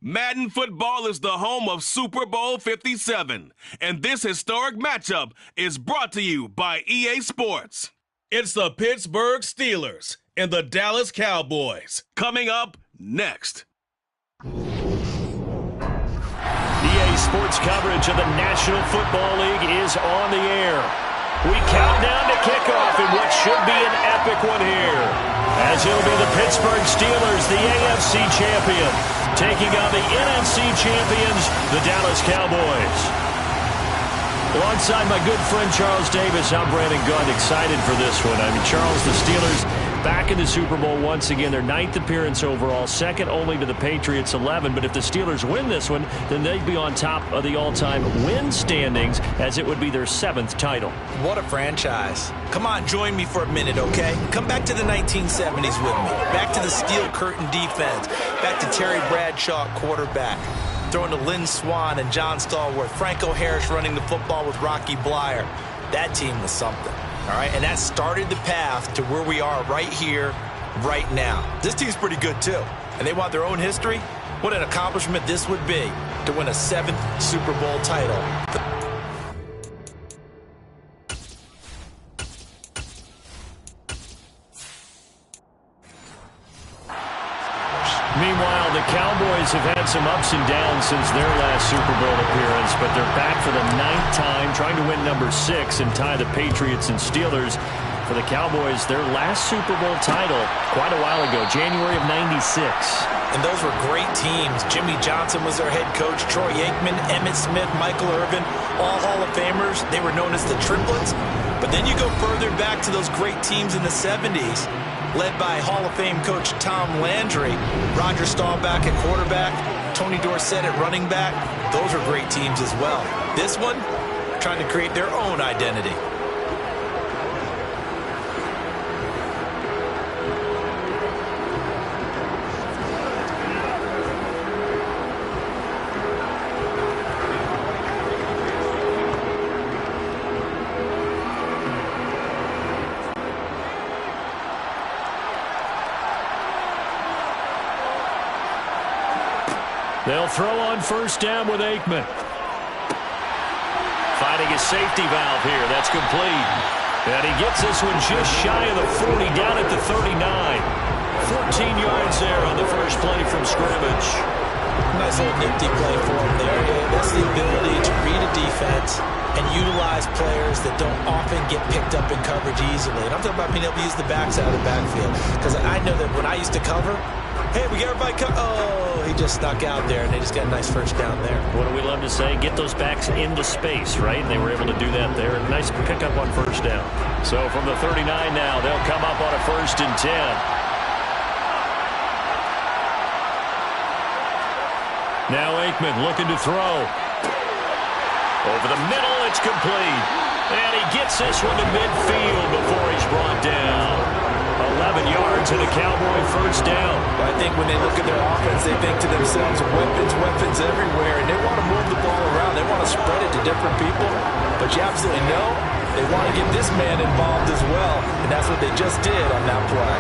Madden football is the home of Super Bowl 57, and this historic matchup is brought to you by EA Sports. It's the Pittsburgh Steelers and the Dallas Cowboys. Coming up next. EA Sports coverage of the National Football League is on the air. We count down to kickoff in what should be an epic one here, as it'll be the Pittsburgh Steelers, the AFC champion, taking on the NFC champions, the Dallas Cowboys. Alongside my good friend Charles Davis, I'm Brandon Gunn, excited for this one. Charles, the Steelers back in the Super Bowl once again, their 9th appearance overall, second only to the Patriots' 11. But if the Steelers win this one, then they'd be on top of the all-time win standings, as it would be their 7th title. What a franchise. Come on, join me for a minute, okay? Come back to the 1970s with me. Back to the steel curtain defense. Back to Terry Bradshaw, quarterback. Throwing to Lynn Swann and John Stallworth. Franco Harris running the football with Rocky Blyer. That team was something. All right, and that started the path to where we are right here, right now. This team's pretty good, too. And they want their own history. What an accomplishment this would be to win a 7th Super Bowl title. Meanwhile, the Cowboys have had some ups and downs since their last Super Bowl appearance, but they're back for the 9th time, trying to win number 6 and tie the Patriots and Steelers. For the Cowboys, their last Super Bowl title quite a while ago, January of '96. And those were great teams. Jimmy Johnson was their head coach, Troy Aikman, Emmitt Smith, Michael Irvin, all Hall of Famers. They were known as the Triplets. But then you go further back to those great teams in the 70s, led by Hall of Fame coach Tom Landry, Roger Staubach at quarterback, Tony Dorsett at running back. Those are great teams as well. This one, trying to create their own identity. They'll throw on first down with Aikman. Finding a safety valve here. That's complete. And he gets this one just shy of the 40, down at the 39. 14 yards there on the first play from scrimmage. Nice little nifty play for him there. That's the ability to read a defense and utilize players that don't often get picked up in coverage easily. And I'm talking about being able to use the backs out of the backfield. Because I know that when I used to cover, hey, we got everybody oh, he just snuck out there, and they just got a nice first down there. What do we love to say? Get those backs into space, right? And they were able to do that there. Nice pickup on first down. So from the 39 now, they'll come up on a 1st and 10. Now Aikman looking to throw. Over the middle, it's complete. And he gets this one to midfield before he's brought down. 11 yards and a Cowboy first down. I think when they look at their offense, they think to themselves, weapons everywhere, and they want to move the ball around. They want to spread it to different people, but you absolutely know they want to get this man involved as well, and that's what they just did on that play.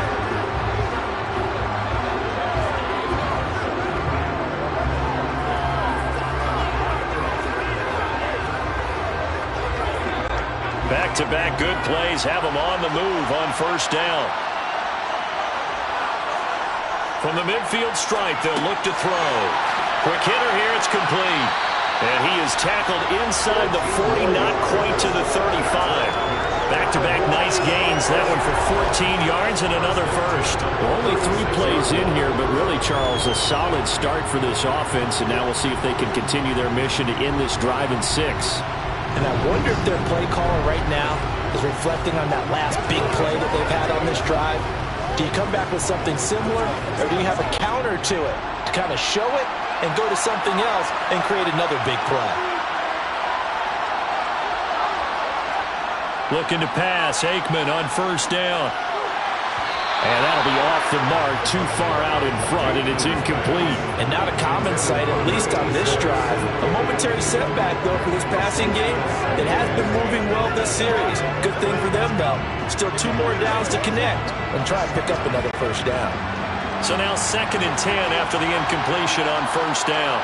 Back-to-back good plays have them on the move on first down. From the midfield stripe, they'll look to throw. Quick hitter here, it's complete. And he is tackled inside the 40, not quite to the 35. Back-to-back nice gains, that one for 14 yards and another first. Well, only 3 plays in here, but really, Charles, a solid start for this offense, and now we'll see if they can continue their mission to end this drive in 6. And I wonder if their play caller right now is reflecting on that last big play that they've had on this drive. Do you come back with something similar, or do you have a counter to it to kind of show it and go to something else and create another big play? Looking to pass, Aikman on first down. And that'll be off the mark, too far out in front, and it's incomplete. And not a common sight, at least on this drive. A momentary setback, though, for this passing game. It has been moving well this series. Good thing for them, though. Still 2 more downs to connect and try and pick up another first down. So now 2nd and 10 after the incompletion on first down.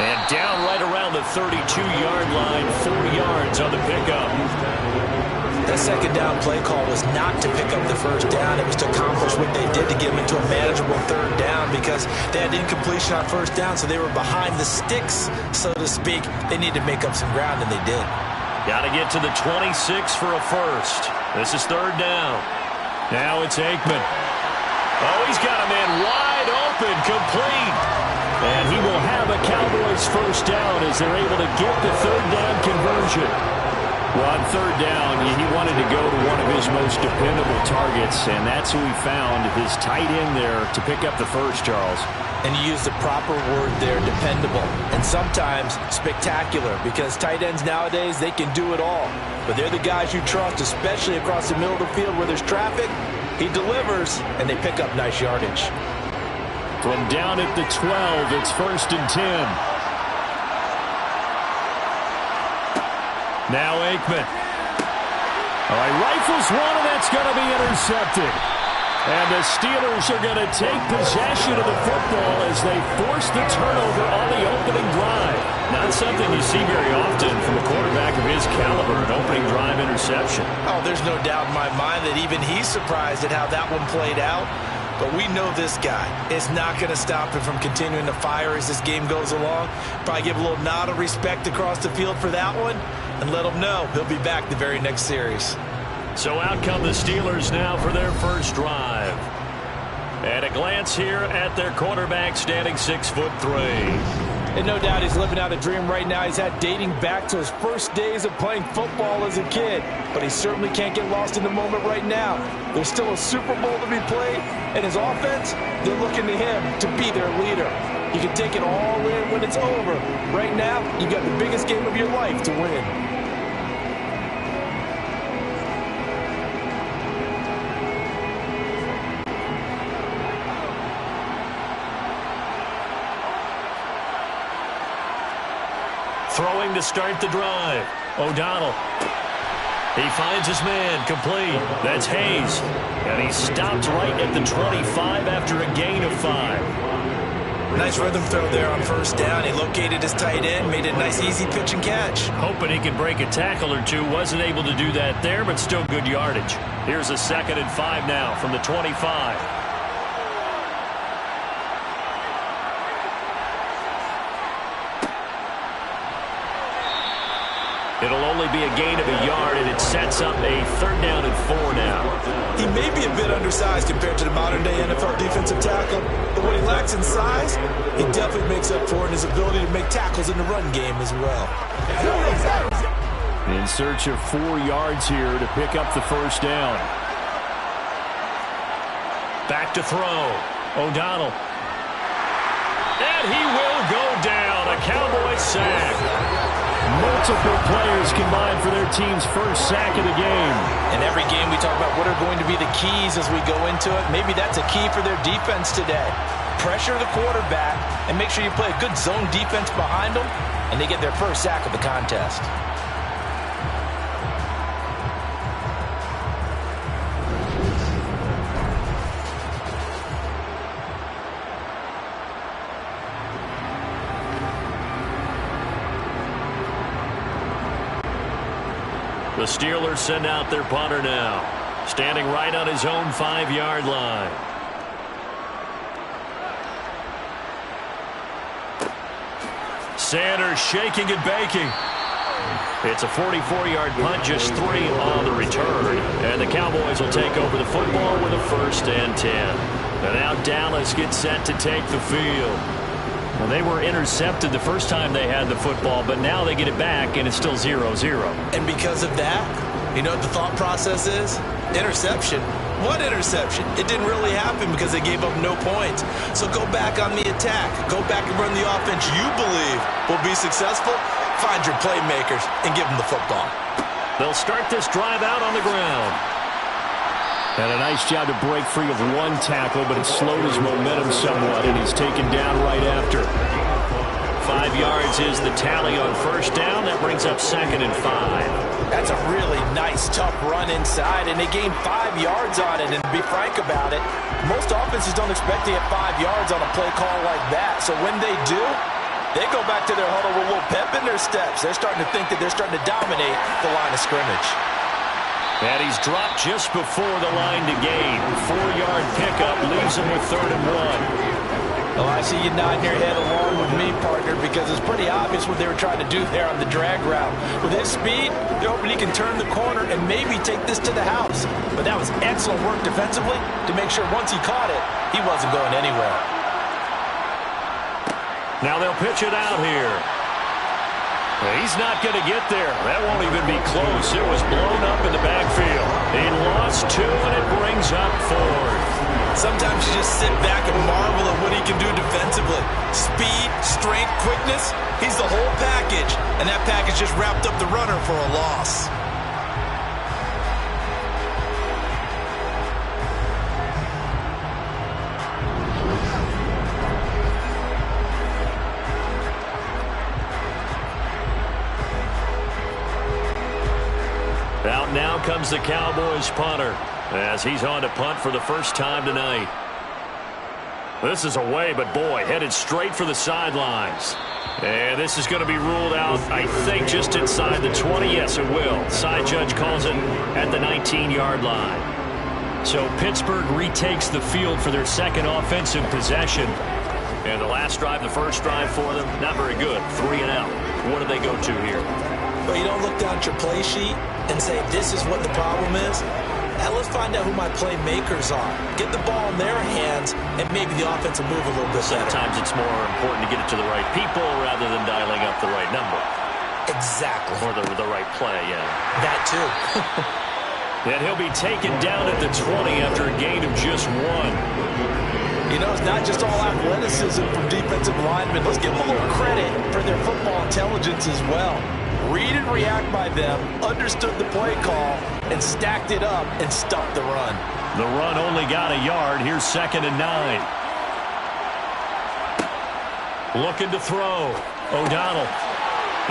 And down right around the 32-yard line, 4 yards on the pickup. That 2nd down play call was not to pick up the first down. It was to accomplish what they did to get them into a manageable 3rd down because they had incompletion on first down, so they were behind the sticks, so to speak. They needed to make up some ground, and they did. Got to get to the 26 for a first. This is 3rd down. Now it's Aikman. Oh, he's got a man wide open, complete. And he will have a Cowboys first down as they're able to get the 3rd down conversion. Well, on 3rd down, he wanted to go to one of his most dependable targets, and that's who he found, his tight end there, to pick up the first, Charles. And you use the proper word there, dependable. And sometimes spectacular, because tight ends nowadays, they can do it all. But they're the guys you trust, especially across the middle of the field where there's traffic. He delivers, and they pick up nice yardage. From down at the 12, it's 1st and 10. Now Aikman. All right, rifles one, and that's going to be intercepted. And the Steelers are going to take possession of the football as they force the turnover on the opening drive. Not something you see very often from a quarterback of his caliber, an opening drive interception. Oh, there's no doubt in my mind that even he's surprised at how that one played out. But we know this guy is not going to stop him from continuing to fire as this game goes along. Probably give a little nod of respect across the field for that one and let him know he'll be back the very next series. So out come the Steelers now for their first drive. And a glance here at their quarterback standing 6'3". And no doubt he's living out a dream right now he's had dating back to his first days of playing football as a kid. But he certainly can't get lost in the moment right now. There's still a Super Bowl to be played, and his offense, they're looking to him to be their leader. You can take it all in when it's over. Right now, you got the biggest game of your life to win. Throwing to start the drive. O'Donnell. He finds his man, complete. That's Hayes. And he stopped right at the 25 after a gain of 5. Nice rhythm throw there on first down. He located his tight end, made a nice easy pitch and catch. Hoping he could break a tackle or two. Wasn't able to do that there, but still good yardage. Here's a 2nd and 5 now from the 25. It'll only be a gain of a yard, and it sets up a 3rd down and 4 now. He may be a bit undersized compared to the modern-day NFL defensive tackle, but what he lacks in size, he definitely makes up for in his ability to make tackles in the run game as well. In search of 4 yards here to pick up the first down. Back to throw. O'Donnell. And he will go down. A Cowboys sack. Multiple players combined for their team's first sack of the game. In every game we talk about what are going to be the keys as we go into it. Maybe that's a key for their defense today. Pressure the quarterback and make sure you play a good zone defense behind them, and they get their first sack of the contest. The Steelers send out their punter now, standing right on his own 5-yard line. Sanders shaking and baking. It's a 44-yard punt, just 3 on the return. And the Cowboys will take over the football with a 1st and 10. And now Dallas gets set to take the field. Well, they were intercepted the first time they had the football, but now they get it back, and it's still 0-0. And because of that, you know what the thought process is? Interception. What interception? It didn't really happen because they gave up no points. So go back on the attack. Go back and run the offense you believe will be successful. Find your playmakers and give them the football. They'll start this drive out on the ground. And a nice job to break free of 1 tackle, but it slowed his momentum somewhat, and he's taken down right after. 5 yards is the tally on first down. That brings up 2nd and 5. That's a really nice, tough run inside, and they gained 5 yards on it. And to be frank about it, most offenses don't expect to get 5 yards on a play call like that. So when they do, they go back to their huddle with a little pep in their steps. They're starting to think that they're starting to dominate the line of scrimmage. And he's dropped just before the line to gain. 4-yard pickup leaves him with 3rd and 1. Well, I see you nodding your head along with me, partner, because it's pretty obvious what they were trying to do there on the drag route. With his speed, they're hoping he can turn the corner and maybe take this to the house. But that was excellent work defensively to make sure once he caught it, he wasn't going anywhere. Now they'll pitch it out here. He's not going to get there. That won't even be close. It was blown up in the backfield. He lost 2, and it brings up 4th. Sometimes you just sit back and marvel at what he can do defensively. Speed, strength, quickness, he's the whole package. And that package just wrapped up the runner for a loss. Out now comes the Cowboys punter as he's on to punt for the first time tonight. This is away, but boy, headed straight for the sidelines. And this is going to be ruled out, I think, just inside the 20. Yes, it will. Side judge calls it at the 19-yard line. So Pittsburgh retakes the field for their second offensive possession. And the last drive, the first drive for them, not very good. 3 and out. What do they go to here? But you don't look down at your play sheet and say, this is what the problem is. Now let's find out who my playmakers are. Get the ball in their hands, and maybe the offense will move a little bit better. Sometimes it's more important to get it to the right people rather than dialing up the right number. Exactly. Or the right play, yeah. That too. And he'll be taken down at the 20 after a gain of just 1. You know, it's not just all athleticism from defensive linemen. Let's give them a little credit for their football intelligence as well. Read and react by them, understood the play call, and stacked it up and stuffed the run. The run only got a yard. Here's 2nd and 9. Looking to throw. O'Donnell.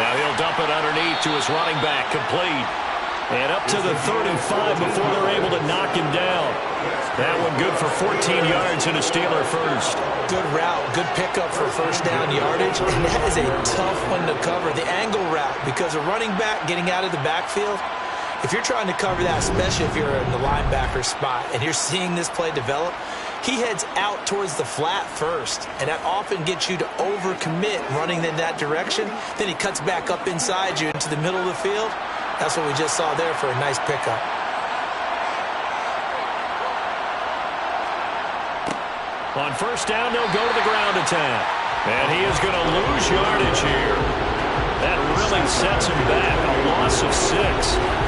Now he'll dump it underneath to his running back. Complete. And up to the 35 before they're able to knock him down. That one good for 14 yards and a Steeler first. Good route, good pickup for first down yardage. And that is a tough one to cover, the angle route, because a running back getting out of the backfield, if you're trying to cover that, especially if you're in the linebacker spot and you're seeing this play develop, he heads out towards the flat first, and that often gets you to overcommit running in that direction. Then he cuts back up inside you into the middle of the field. That's what we just saw there for a nice pickup. On first down, they'll go to the ground attack. And he is going to lose yardage here. That really sets him back, a loss of 6.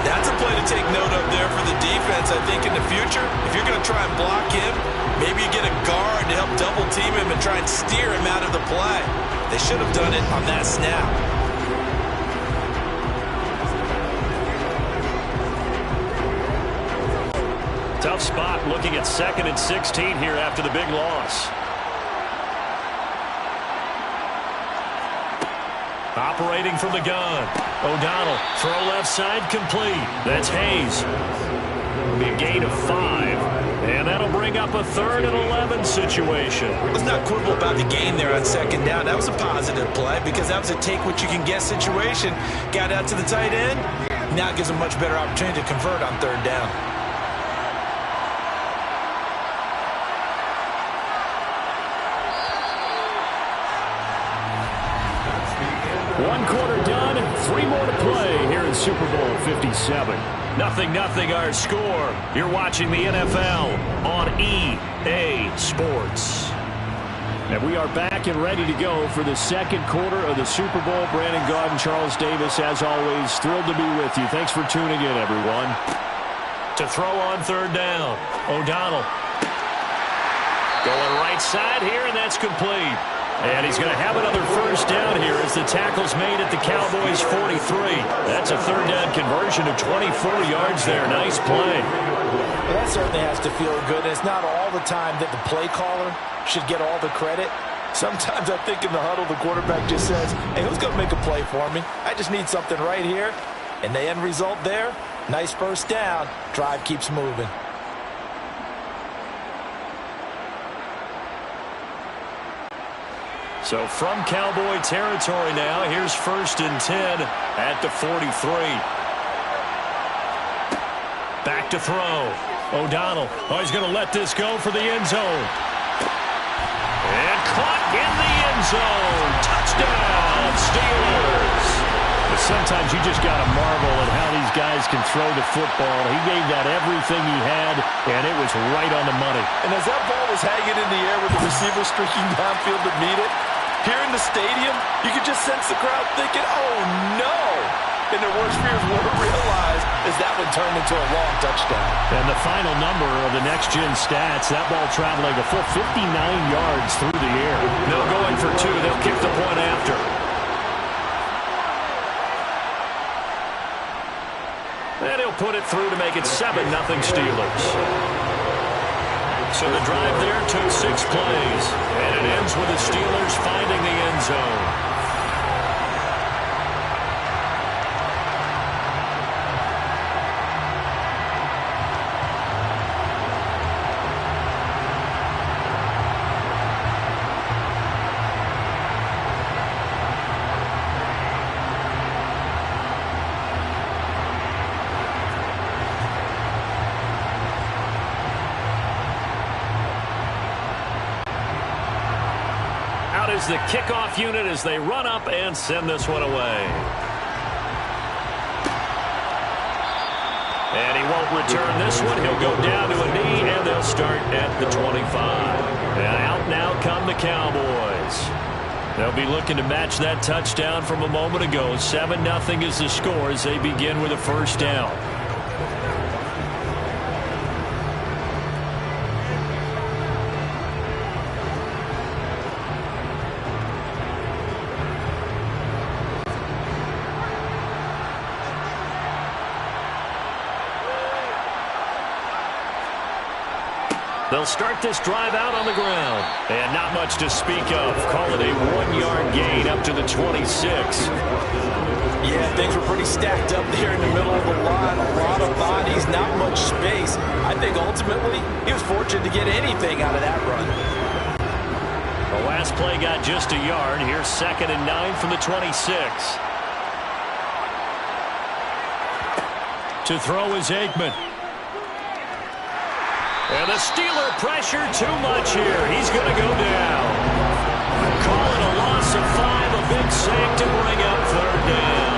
That's a play to take note of there for the defense, I think, in the future. If you're going to try and block him, maybe you get a guard to help double team him and try and steer him out of the play. They should have done it on that snap. Tough spot looking at 2nd and 16 here after the big loss. Operating from the gun. O'Donnell, throw left side, complete. That's Hayes. It'll be a gain of 5. And that'll bring up a 3rd and 11 situation. Let's not quibble about the gain there on 2nd down. That was a positive play because that was a take-what-you-can-get situation. Got out to the tight end. Now it gives a much better opportunity to convert on 3rd down. One quarter done, 3 more to play here in Super Bowl 57. 0-0 our score. You're watching the NFL on EA Sports. And we are back and ready to go for the second quarter of the Super Bowl. Brandon Gaudin, Charles Davis, as always, thrilled to be with you. Thanks for tuning in, everyone. To throw on 3rd down, O'Donnell. Going right side here, and that's complete. And he's going to have another first down here as the tackle's made at the Cowboys' 43. That's a 3rd down conversion of 24 yards there. Nice play. Well, that certainly has to feel good. It's not all the time that the play caller should get all the credit. Sometimes I think in the huddle, the quarterback just says, hey, who's going to make a play for me? I just need something right here. And the end result there, nice first down. Drive keeps moving. So from Cowboy territory now, here's 1st and 10 at the 43. Back to throw. O'Donnell, he's going to let this go for the end zone. And caught in the end zone. Touchdown, Steelers. But sometimes you just got to marvel at how these guys can throw the football. He gave that everything he had, and it was right on the money. And as that ball was hanging in the air with the receiver streaking downfield to meet it, here in the stadium, you could just sense the crowd thinking, oh, no. And their worst fears weren't realized as that one turned into a long touchdown. And the final number of the next-gen stats, that ball traveling a full 59 yards through the air. No going for two. They'll kick the point after. And he'll put it through to make it 7-0 Steelers. So the drive there took 6 plays. And it ends with the Steelers finding the end zone. Is the kickoff unit as they run up and send this one away. And he won't return this one. He'll go down to a knee, and they'll start at the 25. And out now come the Cowboys. They'll be looking to match that touchdown from a moment ago. 7-0 is the score as they begin with a first down. They'll start this drive out on the ground. And not much to speak of. Call it a 1-yard gain up to the 26. Yeah, things were pretty stacked up there in the middle of the line. A lot of bodies, not much space. I think ultimately he was fortunate to get anything out of that run. The last play got just a yard. Here's 2nd and 9 from the 26. To throw is Aikman. And the Steeler pressure too much here. He's going to go down. Call it a loss of 5, a big sack to bring up 3rd down.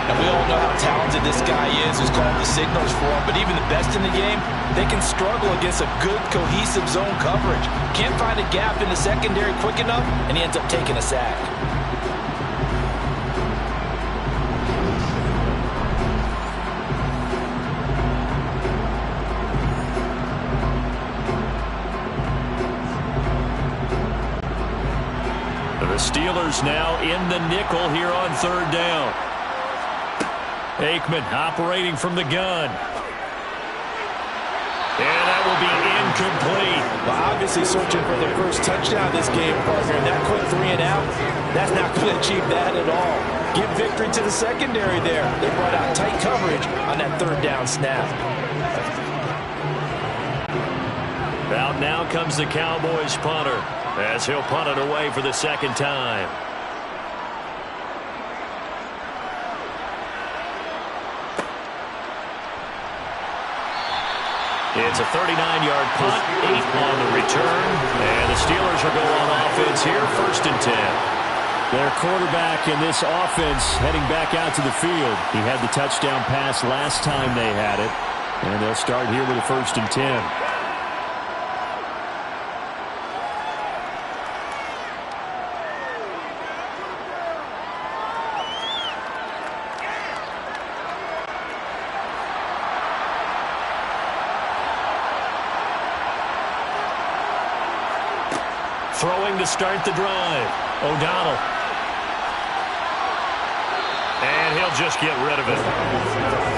And we all know how talented this guy is who's calling the signals for him. But even the best in the game, they can struggle against a good, cohesive zone coverage. Can't find a gap in the secondary quick enough, and he ends up taking a sack. The Steelers now in the nickel here on 3rd down. Aikman operating from the gun. And that will be incomplete. Well, obviously searching for their first touchdown this game, partner. And that quick 3 and out, that's not going to achieve that at all. Give victory to the secondary there. They brought out tight coverage on that 3rd down snap. Out now comes the Cowboys punter, as he'll punt it away for the 2nd time. It's a 39-yard punt, 8 on the return, and the Steelers will go on offense here, 1st and 10. Their quarterback in this offense heading back out to the field. He had the touchdown pass last time they had it, and they'll start here with a 1st and 10. Throwing to start the drive. O'Donnell. And he'll just get rid of it.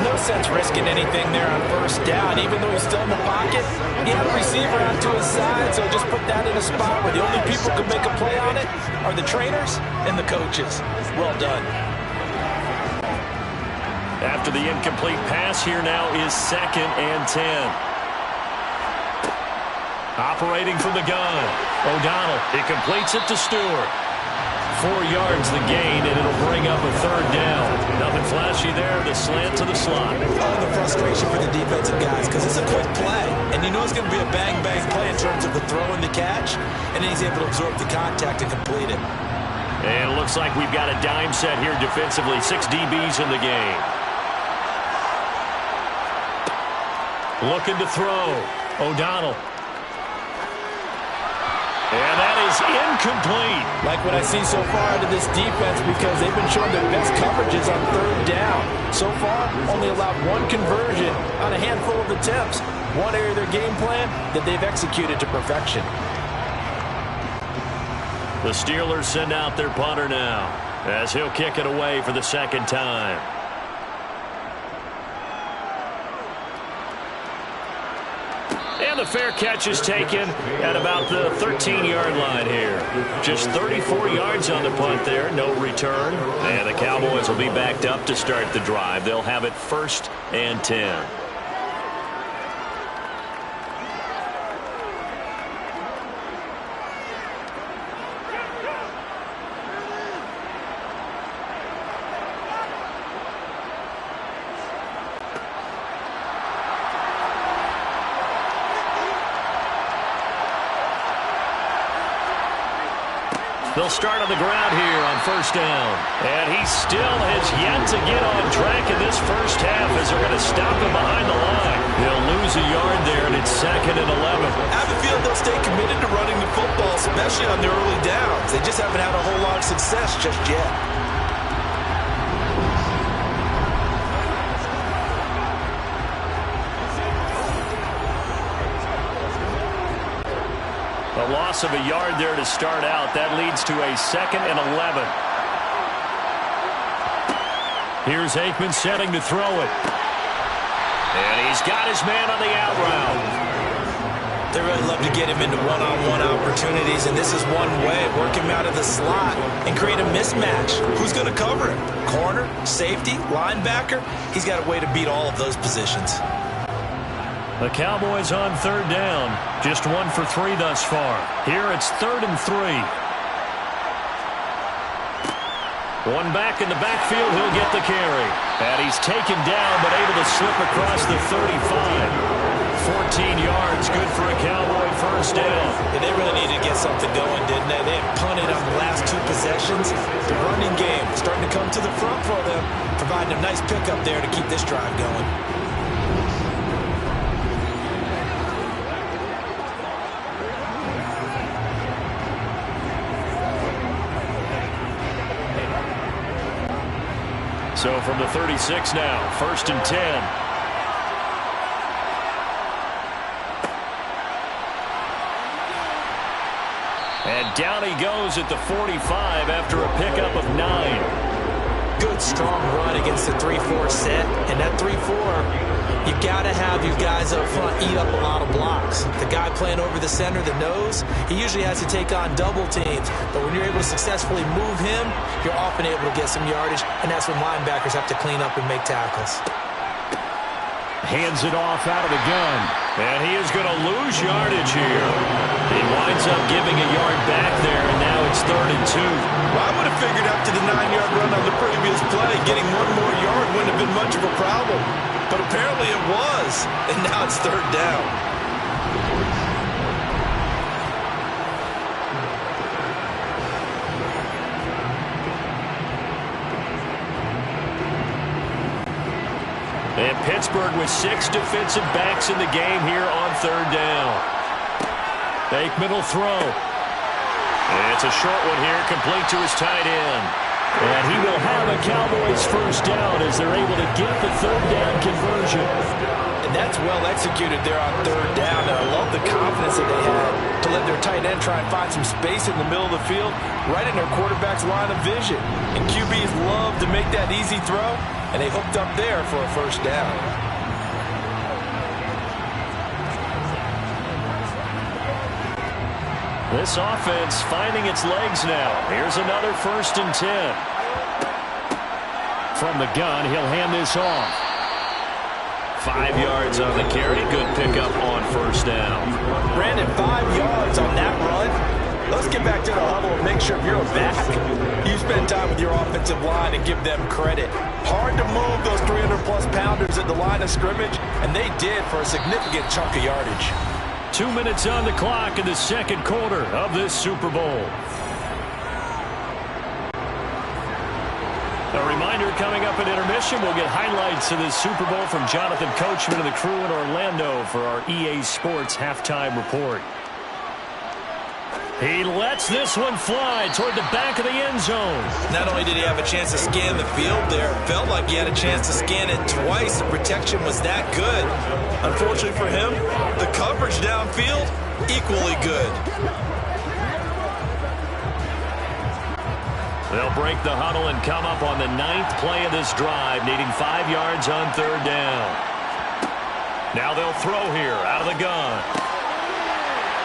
No sense risking anything there on first down. Even though he's still in the pocket, he had a receiver out to his side, so just put that in a spot where the only people who can make a play on it are the trainers and the coaches. Well done. After the incomplete pass, here now is 2nd and 10. Operating from the gun. O'Donnell, he completes it to Stewart. 4 yards the gain, and it'll bring up a 3rd down. Nothing flashy there, the slant to the slot. Oh, the frustration for the defensive guys, because it's a quick play, and you know it's going to be a bang-bang play in terms of the throw and the catch, and then he's able to absorb the contact and complete it. And it looks like we've got a dime set here defensively. 6 DBs in the game. Looking to throw. O'Donnell. And that is incomplete. Like what I see so far out of this defense, because they've been showing their best coverages on 3rd down. So far, only allowed 1 conversion on a handful of attempts. One area of their game plan that they've executed to perfection. The Steelers send out their punter now, as he'll kick it away for the 2nd time. And the fair catch is taken at about the 13-yard line here. Just 34 yards on the punt there, no return. And the Cowboys will be backed up to start the drive. They'll have it 1st and 10. They'll start on the ground here on 1st down. And he still has yet to get on track in this first half as they're going to stop him behind the line. They'll lose a yard there, and it's 2nd and 11. I have a feeling they'll stay committed to running the football, especially on their early downs. They just haven't had a whole lot of success just yet. A loss of a yard there to start out. That leads to a 2nd and 11. Here's Aikman setting to throw it. And he's got his man on the out route. They really love to get him into one-on-one opportunities, and this is one way. Work him out of the slot and create a mismatch. Who's going to cover him? Corner, safety, linebacker? He's got a way to beat all of those positions. The Cowboys on 3rd down. Just 1 for 3 thus far. Here it's 3rd and 3. One back in the backfield. He'll get the carry. And he's taken down but able to slip across the 35. 14 yards. Good for a Cowboy 1st down. Yeah, they really needed to get something going, didn't they? They had punted on the last 2 possessions. The running game starting to come to the front for them, providing a nice pickup there to keep this drive going. So from the 36 now, 1st and 10. And down he goes at the 45 after a pickup of 9. Good, strong run against the 3-4 set. And that 3-4, you've got to have your guys up front eat up a lot of blocks. The guy playing over the center, the nose, he usually has to take on double teams. But when you're able to successfully move him, you're often able to get some yardage, and that's when linebackers have to clean up and make tackles. Hands it off out of the gun. And he is going to lose yardage here. He winds up giving a yard back there, and now it's 3rd and 2. Well, I would have figured after the 9-yard run on the previous play, getting 1 more yard wouldn't have been much of a problem. But apparently it was, and now it's 3rd down. And Pittsburgh with 6 defensive backs in the game here on 3rd down. Aikman will throw. And it's a short one here, complete to his tight end. And he will have a Cowboys 1st down as they're able to get the 3rd down conversion. And And that's well executed there on third down. And I love the confidence that they had to let their tight end try and find some space in the middle of the field, right in their quarterback's line of vision. And QBs love to make that easy throw, and they hooked up there for a first down. This offense finding its legs now. Here's another 1st and 10. From the gun, he'll hand this off. 5 yards on the carry. Good pickup on first down. Brandon, 5 yards on that run. Let's get back to the huddle and make sure you're back. You spend time with your offensive line and give them credit. Hard to move those 300-plus pounders at the line of scrimmage, and they did for a significant chunk of yardage. 2 minutes on the clock in the second quarter of this Super Bowl. A reminder coming up at intermission, we'll get highlights of this Super Bowl from Jonathan Coachman and the crew in Orlando for our EA Sports halftime report. He lets this one fly toward the back of the end zone. Not only did he have a chance to scan the field there, felt like he had a chance to scan it twice. The protection was that good. Unfortunately for him, the coverage downfield, equally good. They'll break the huddle and come up on the 9th play of this drive, needing 5 yards on third down. Now they'll throw here out of the gun.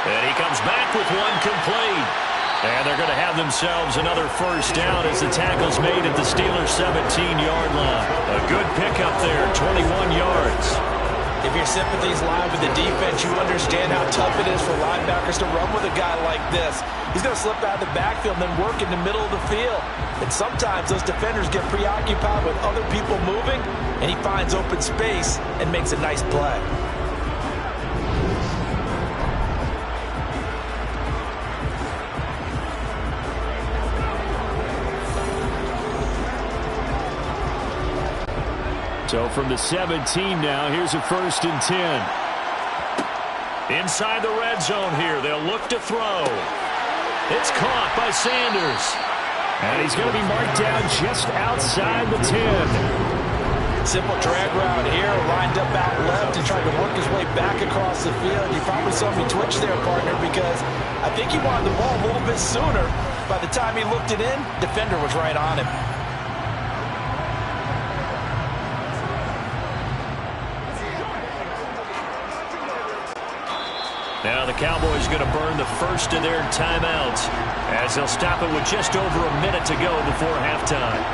And he comes back with one complete. And they're going to have themselves another first down as the tackle's made at the Steelers' 17-yard line. A good pickup there, 21 yards. If your sympathies lie with the defense, you understand how tough it is for linebackers to run with a guy like this. He's going to slip out of the backfield and then work in the middle of the field. And sometimes those defenders get preoccupied with other people moving, and he finds open space and makes a nice play. So from the 17 now, here's a 1st and 10. Inside the red zone here, they'll look to throw. It's caught by Sanders. And he's going to be marked down just outside the 10. Simple drag route here, lined up out left and trying to work his way back across the field. You probably saw me twitch there, partner, because I think he wanted the ball a little bit sooner. By the time he looked it in, defender was right on him. Now the Cowboys going to burn the first of their timeouts as they'll stop it with just over a minute to go before halftime.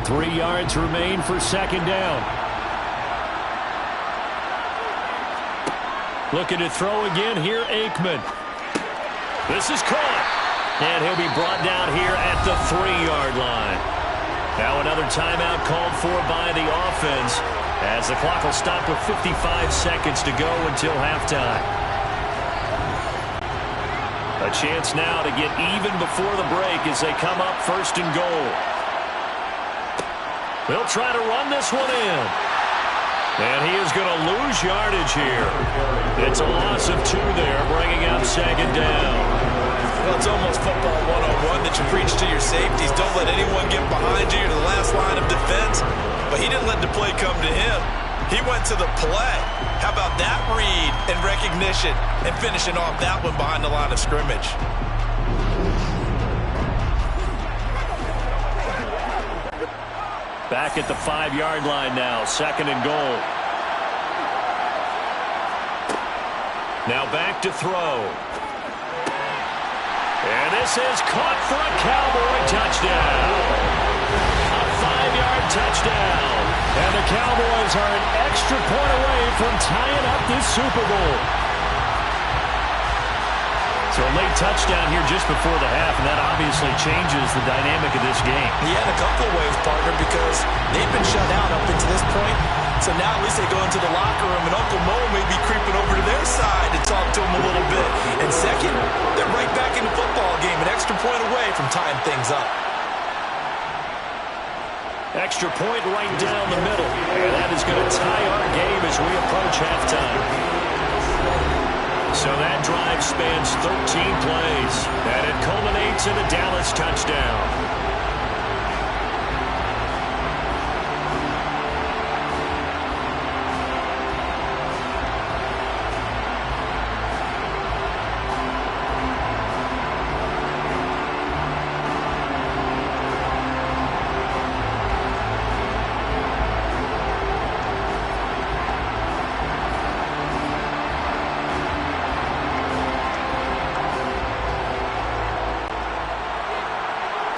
Three yards remain for second down. Looking to throw again here, Aikman. This is caught, and he'll be brought down here at the 3-yard line. Now another timeout called for by the offense as the clock will stop with 55 seconds to go until halftime. A chance now to get even before the break as they come up 1st and goal. They'll try to run this one in. And he is going to lose yardage here. It's a loss of 2 there, bringing up second down. Well, it's almost football 101 that you preach to your safeties. Don't let anyone get behind you to the last line of defense. But he didn't let the play come to him. He went to the play. How about that read and recognition and finishing off that one behind the line of scrimmage? Back at the 5-yard line now, 2nd and goal. Now back to throw. And this is caught for a Cowboy touchdown. A 5-yard touchdown. And the Cowboys are an extra point away from tying up this Super Bowl. So a late touchdown here just before the half, and that obviously changes the dynamic of this game. Yeah, in a couple of ways, partner, because they've been shut out up until this point. So now at least they go into the locker room, and Uncle Mo may be creeping over to their side to talk to him a little bit. And second, they're right back in the football game, an extra point away from tying things up. Extra point right down the middle. And that is going to tie our game as we approach halftime. So that drive spans 13 plays, and it culminates in a Dallas touchdown.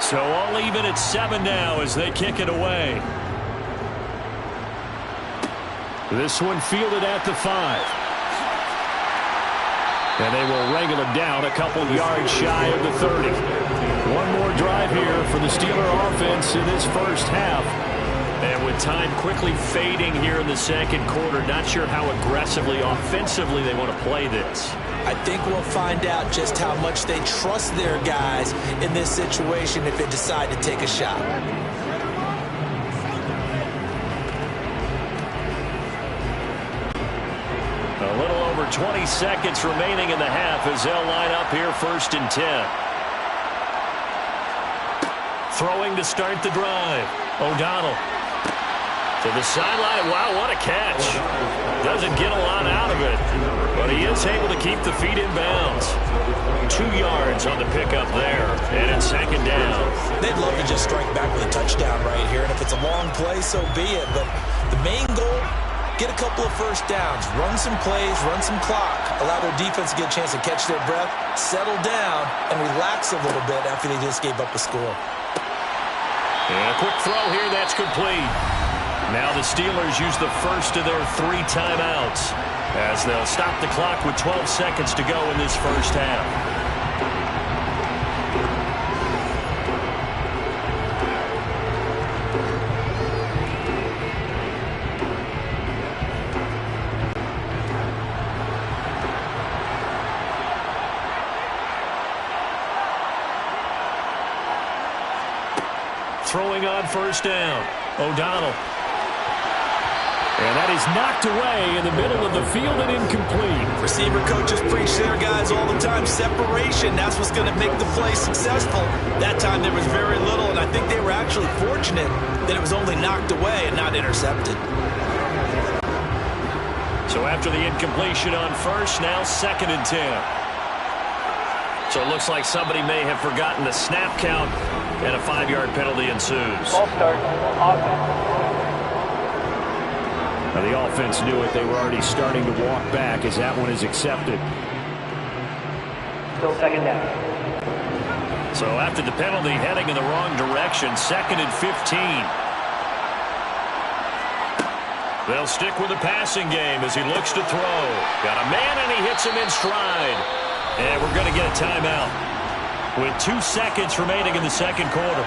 So all even at 7 now as they kick it away. This one fielded at the 5. And they will wrangle it down a couple yards shy of the 30. One more drive here for the Steeler offense in this first half. And with time quickly fading here in the second quarter, not sure how aggressively, offensively they want to play this. I think we'll find out just how much they trust their guys in this situation if they decide to take a shot. A little over 20 seconds remaining in the half as they'll line up here 1st and 10. Throwing to start the drive. O'Donnell to the sideline. Wow, what a catch. Doesn't get a lot out of it, but he is able to keep the feet in bounds. 2 yards on the pickup there, and it's 2nd down. They'd love to just strike back with a touchdown right here, and if it's a long play, so be it. But the main goal, get a couple of first downs, run some plays, run some clock, allow their defense to get a chance to catch their breath, settle down, and relax a little bit after they just gave up a score. And a quick throw here, that's complete. Now the Steelers use the first of their 3 timeouts as they'll stop the clock with 12 seconds to go in this first half. Throwing on 1st down. O'Donnell. And that is knocked away in the middle of the field and incomplete. Receiver coaches preach to their guys all the time. Separation, that's what's going to make the play successful. That time there was very little, and I think they were actually fortunate that it was only knocked away and not intercepted. So after the incompletion on 1st, now 2nd and 10. So it looks like somebody may have forgotten the snap count, and a 5-yard penalty ensues. Ball start. Offense. Now the offense knew it. They were already starting to walk back as that one is accepted. Still 2nd down. So after the penalty, heading in the wrong direction, 2nd and 15. They'll stick with the passing game as he looks to throw. Got a man, and he hits him in stride. And we're going to get a timeout with 2 seconds remaining in the second quarter.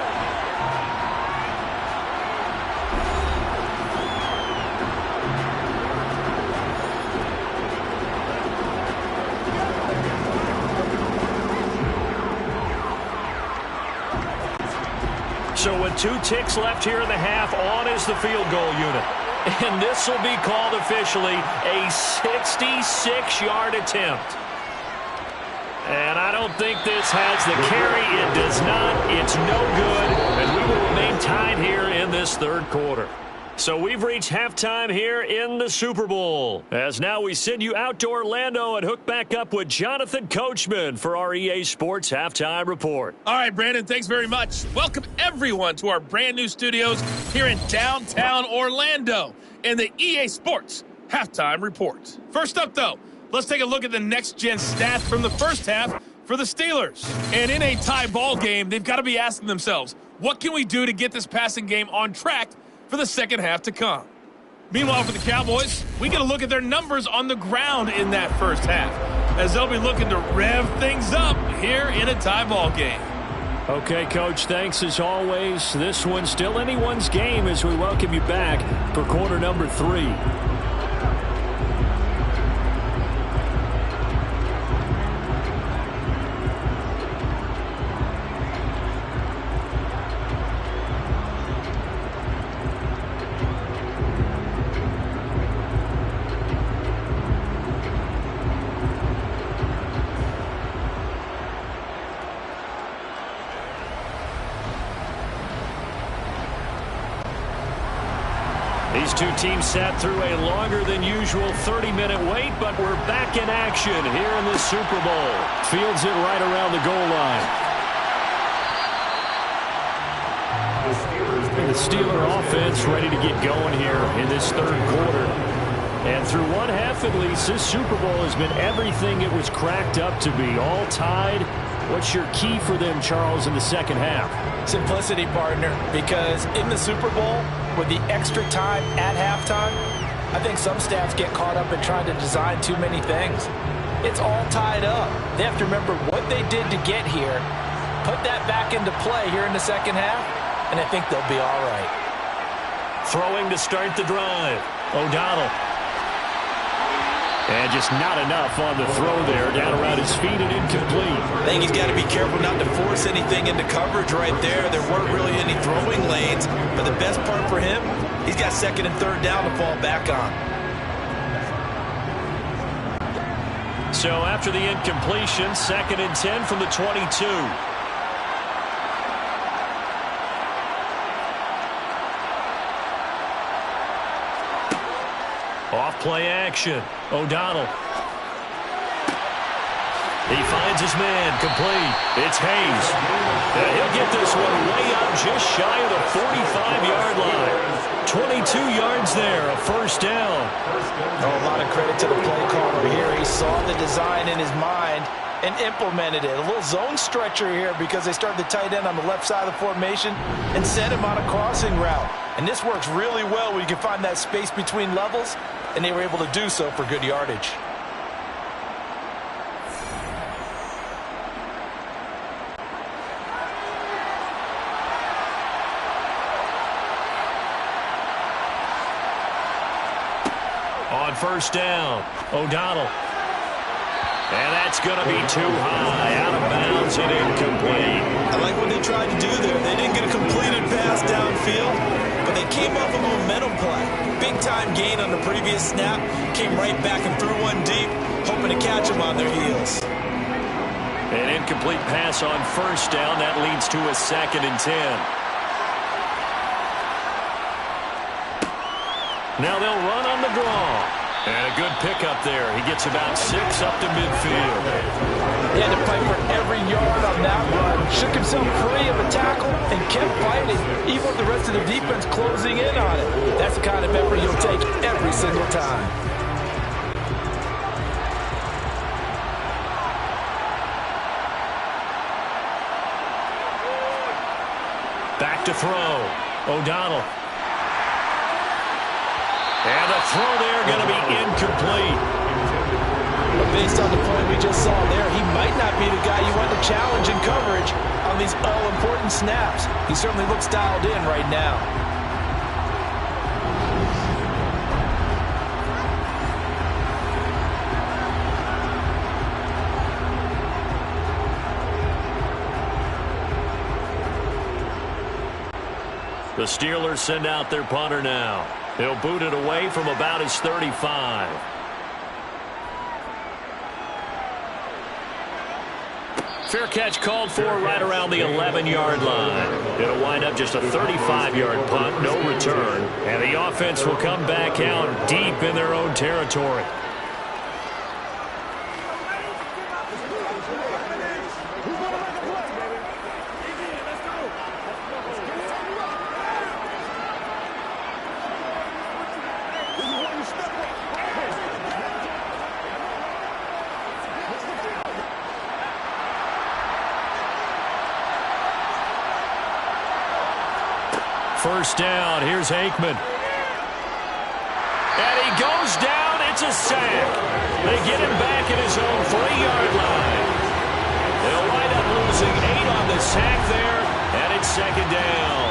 So with 2 ticks left here in the half, on is the field goal unit. And this will be called officially a 66-yard attempt. And I don't think this has the carry. It does not. It's no good. And we will remain tied here in this 3rd quarter. So we've reached halftime here in the Super Bowl. As now we send you out to Orlando and hook back up with Jonathan Coachman for our EA Sports Halftime Report. All right, Brandon, thanks very much. Welcome, everyone, to our brand new studios here in downtown Orlando and the EA Sports Halftime Report. First up, though, let's take a look at the next-gen stats from the first half for the Steelers. And in a tie ball game, they've got to be asking themselves, what can we do to get this passing game on track for the second half to come? Meanwhile, for the Cowboys, we get a look at their numbers on the ground in that first half, as they'll be looking to rev things up here in a tie ball game. Okay, Coach, thanks as always. This one's still anyone's game as we welcome you back for quarter number 3. These two teams sat through a longer than usual 30-minute wait, but we're back in action here in the Super Bowl. Fields it right around the goal line. And the Steeler offense ready to get going here in this third quarter. And through one half at least, this Super Bowl has been everything it was cracked up to be. All tied. What's your key for them, Charles, in the second half? Simplicity, partner, because in the Super Bowl, with the extra time at halftime, I think some staffs get caught up in trying to design too many things. It's all tied up. They have to remember what they did to get here, put that back into play here in the second half, and I think they'll be all right. Throwing to start the drive. O'Donnell. And just not enough on the throw there, down around his feet and incomplete. I think he's got to be careful not to force anything into coverage right there. There weren't really any throwing lanes, but the best part for him, he's got second and third down to fall back on. So after the incompletion, 2nd and 10 from the 22. Off play action. O'Donnell. He finds his man. Complete. It's Hayes. And he'll get this one way up just shy of the 45-yard line. 22 yards there, a first down. Oh, a lot of credit to the play caller here. He saw the design in his mind and implemented it. A little zone stretcher here because they started the tight end on the left side of the formation and set him on a crossing route. And this works really well when you can find that space between levels, and they were able to do so for good yardage. On first down, O'Donnell. And that's going to be too high, out of bounds and incomplete. I like what they tried to do there. They didn't get a completed pass downfield, but they came off a momentum play. Big-time gain on the previous snap, came right back and threw one deep, hoping to catch them on their heels. An incomplete pass on first down. That leads to a 2nd and 10. Now they'll run on the draw. And a good pickup there. He gets about 6 up to midfield. He had to fight for every yard on that run. Shook himself free of a tackle and kept fighting, even with the rest of the defense closing in on it. That's the kind of effort you'll take every single time. Back to throw. O'Donnell. And the throw there going to be incomplete. But based on the play we just saw there, he might not be the guy you want to challenge in coverage on these all-important snaps. He certainly looks dialed in right now. The Steelers send out their punter now. He'll boot it away from about his 35. Fair catch called for right around the 11-yard line. It'll wind up just a 35-yard punt, no return. And the offense will come back out deep in their own territory. First down, here's Aikman. And he goes down, it's a sack. They get him back at his own 3-yard line. They'll wind up losing 8 on the sack there, and it's 2nd down.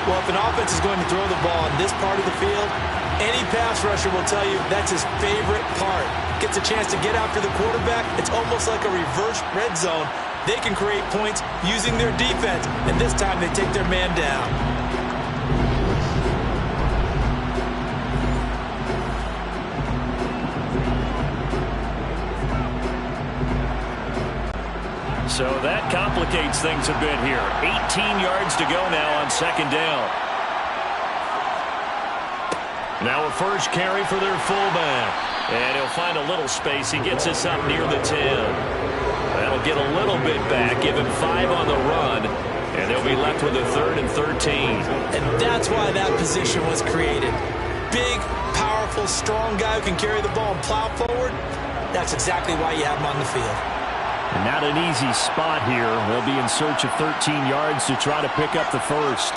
Well, if an offense is going to throw the ball in this part of the field, any pass rusher will tell you that's his favorite part. Gets a chance to get after the quarterback. It's almost like a reverse red zone. They can create points using their defense, and this time they take their man down. So that complicates things a bit here. 18 yards to go now on 2nd down. Now a first carry for their fullback. And he'll find a little space. He gets us up near the 10. That'll get a little bit back, give him 5 on the run. And they'll be left with a 3rd and 13. And that's why that position was created. Big, powerful, strong guy who can carry the ball and plow forward. That's exactly why you have him on the field. And not an easy spot here. They'll be in search of 13 yards to try to pick up the first.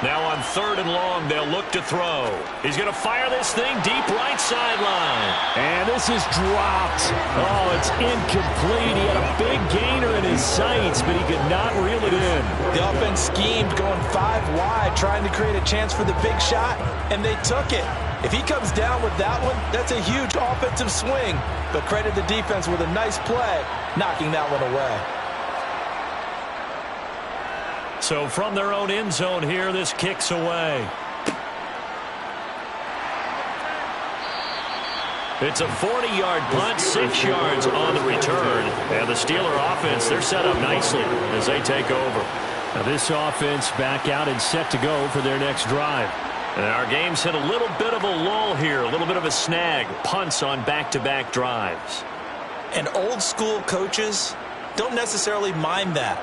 Now on 3rd and long, they'll look to throw. He's going to fire this thing deep right sideline. And this is dropped. Oh, it's incomplete. He had a big gainer in his sights, but he could not reel it in. The offense schemed going 5 wide, trying to create a chance for the big shot, and they took it. If he comes down with that one, that's a huge offensive swing. But credit the defense with a nice play, knocking that one away. So from their own end zone here, this kicks away. It's a 40-yard punt, 6 yards on the return. And the Steeler offense, they're set up nicely as they take over. Now this offense back out and set to go for their next drive. And our game's hit a little bit of a lull here, a little bit of a snag. Punts on back-to-back drives. And old-school coaches don't necessarily mind that.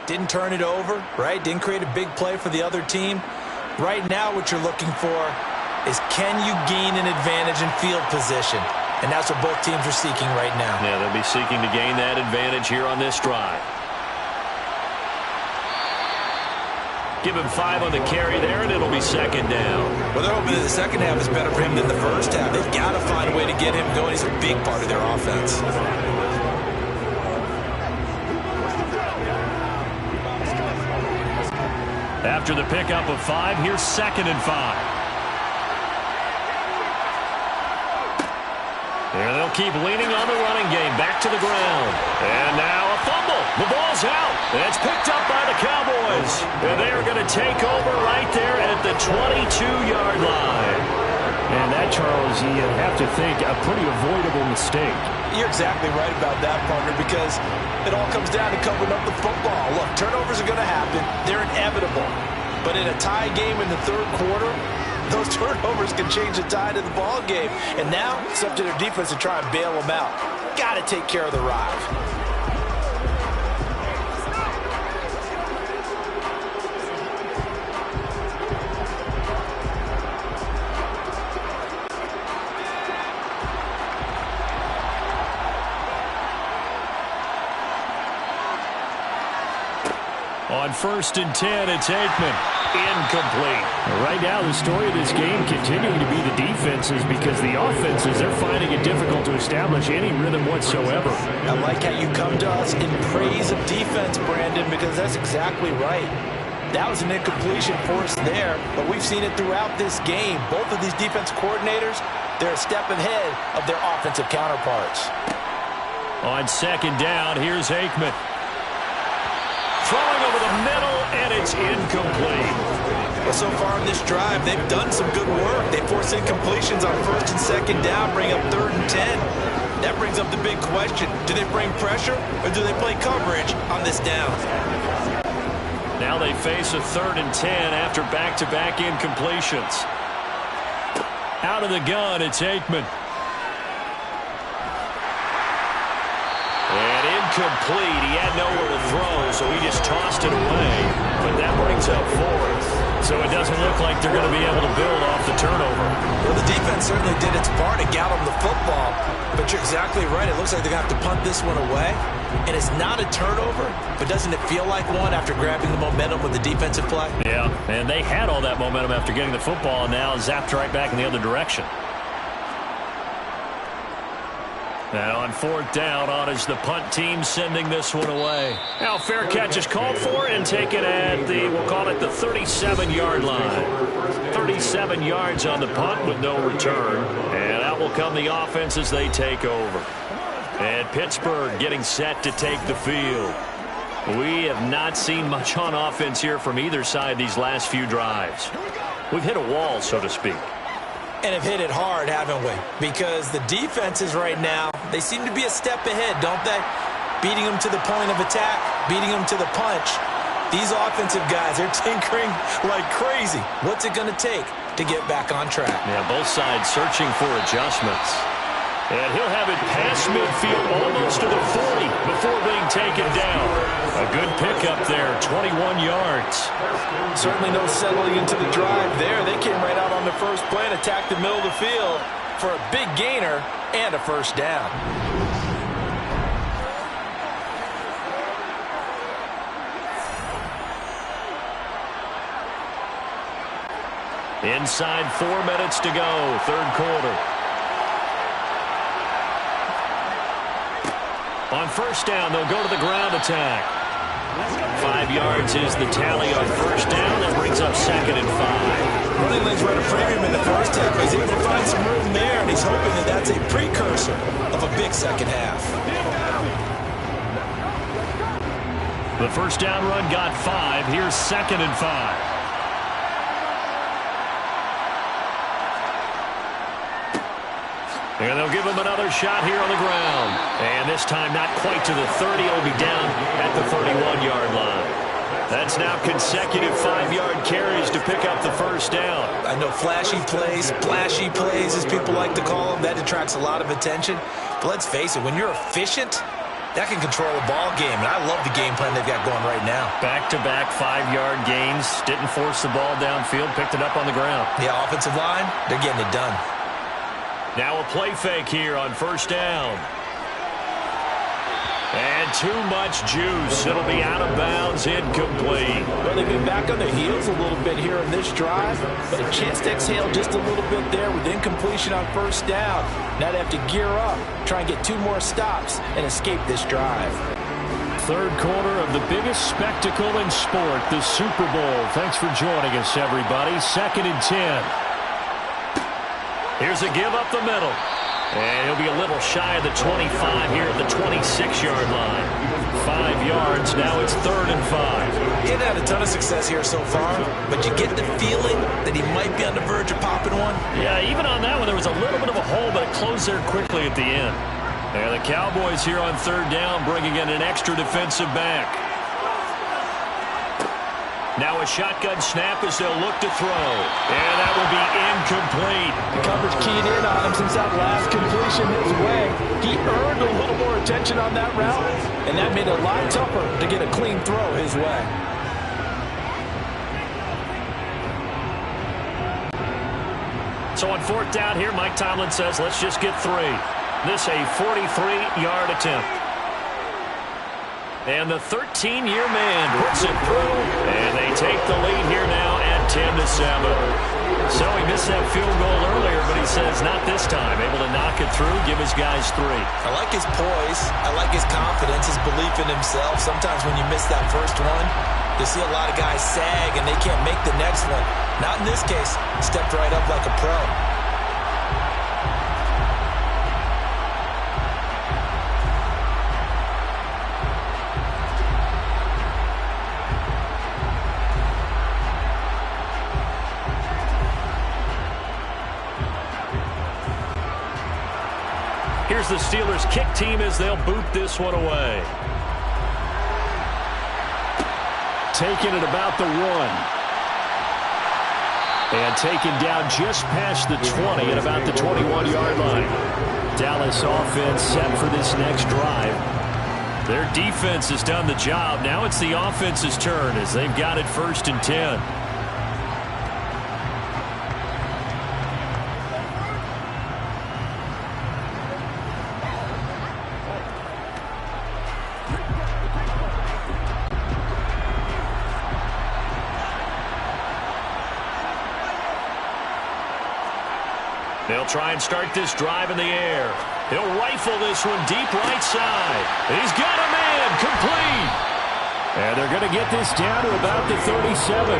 Didn't turn it over, right? Didn't create a big play for the other team. Right now what you're looking for is can you gain an advantage in field position? And that's what both teams are seeking right now. Yeah, they'll be seeking to gain that advantage here on this drive. Give him 5 on the carry there, and it'll be 2nd down. Well, they're hoping that the second half is better for him than the first half. They've got to find a way to get him going. He's a big part of their offense. After the pickup of 5, here's 2nd and 5. And they'll keep leaning on the running game. Back to the ground. And now a fumble. The ball's out. And it's picked up by the Cowboys. And they are going to take over right there at the 22-yard line. And that, Charles, you have to think a pretty avoidable mistake. You're exactly right about that, partner, because it all comes down to covering up the football. Look, turnovers are going to happen. They're inevitable. But in a tie game in the 3rd quarter, those turnovers can change the tide of the ball game. And now it's up to their defense to try and bail them out. Got to take care of the drive. On 1st and 10, it's Aikman. Incomplete. Right now, the story of this game continuing to be the defenses because the offenses, they're finding it difficult to establish any rhythm whatsoever. I like how you come to us in praise of defense, Brandon, because that's exactly right. That was an incompletion for us there, but we've seen it throughout this game. Both of these defense coordinators, they're a step ahead of their offensive counterparts. On 2nd down, here's Aikman. Throwing over the middle, and it's incomplete. Well, so far in this drive, they've done some good work. They force incompletions on 1st and 2nd down, bring up 3rd and 10. That brings up the big question. Do they bring pressure, or do they play coverage on this down? Now they face a 3rd and 10 after back-to-back incompletions. Out of the gun, it's Aikman. And incomplete. He had nowhere to throw, so he just tossed it away. But that brings up 4th. So it doesn't look like they're going to be able to build off the turnover. Well, the defense certainly did its part to gallop the football. But you're exactly right. It looks like they're going to have to punt this one away. And it's not a turnover, but doesn't it feel like one after grabbing the momentum with the defensive play? Yeah, and they had all that momentum after getting the football, and now zapped right back in the other direction. Now on 4th down, on is the punt team sending this one away. Now fair catch is called for and taken at the, we'll call it the 37-yard line. 37 yards on the punt with no return. And out will come the offense as they take over. And Pittsburgh getting set to take the field. We have not seen much on offense here from either side these last few drives. We've hit a wall, so to speak. And have hit it hard, haven't we? Because the defenses right now, they seem to be a step ahead, don't they? Beating them to the point of attack, beating them to the punch. These offensive guys, they're tinkering like crazy. What's it going to take to get back on track. Yeah, both sides searching for adjustments. And he'll have it past midfield almost to the 40 before being taken down. A good pickup there, 21 yards. Certainly no settling into the drive there. They came right out on the first play and attacked the middle of the field for a big gainer and a first down. Inside 4 minutes to go, third quarter. On first down, they'll go to the ground attack. 5 yards is the tally on first down. That brings up 2nd and 5. Running lanes were at a premium in the first half. He's able to find some room there, and he's hoping that that's a precursor of a big second half. The first down run got 5. Here's 2nd and 5. And they'll give him another shot here on the ground. And this time not quite to the 30. It'll be down at the 31-yard line. That's now consecutive 5-yard carries to pick up the first down. I know flashy plays, splashy plays, as people like to call them, that attracts a lot of attention. But let's face it, when you're efficient, that can control a ball game. And I love the game plan they've got going right now. Back-to-back 5-yard gains. Didn't force the ball downfield. Picked it up on the ground. Yeah, offensive line, they're getting it done. Now a play fake here on first down. And too much juice. It'll be out of bounds, incomplete. Well, they've been back on their heels a little bit here in this drive, but a chance to exhale just a little bit there with incompletion on first down. Now they have to gear up, try and get 2 more stops, and escape this drive. Third quarter of the biggest spectacle in sport, the Super Bowl. Thanks for joining us, everybody. 2nd and 10. Here's a give up the middle. And he'll be a little shy of the 25 here at the 26-yard line. 5 yards. Now it's 3rd and 5. He hasn't had a ton of success here so far, but you get the feeling that he might be on the verge of popping one. Yeah, even on that one, there was a little bit of a hole, but it closed there quickly at the end. And the Cowboys here on 3rd down, bringing in an extra defensive back. Now a shotgun snap as they'll look to throw. And that will be incomplete. The coverage keyed in on him since that last completion his way. He earned a little more attention on that route, and that made it a lot tougher to get a clean throw his way. So on 4th down here, Mike Tomlin says, let's just get 3. This a 43-yard attempt. And the 13-year man puts it through. And they take the lead here now at 10-7. So he missed that field goal earlier, but he says not this time. Able to knock it through, give his guys 3. I like his poise. I like his confidence, his belief in himself. Sometimes when you miss that first one, you see a lot of guys sag and they can't make the next one. Not in this case. Stepped right up like a pro. Here's the Steelers' kick team as they'll boot this one away. Taking it about the 1. And taken down just past the 20 at about the 21-yard line. Dallas offense set for this next drive. Their defense has done the job. Now it's the offense's turn as they've got it 1st and 10. They'll try and start this drive in the air. He'll rifle this one deep right side. He's got a man complete. And they're going to get this down to about the 37.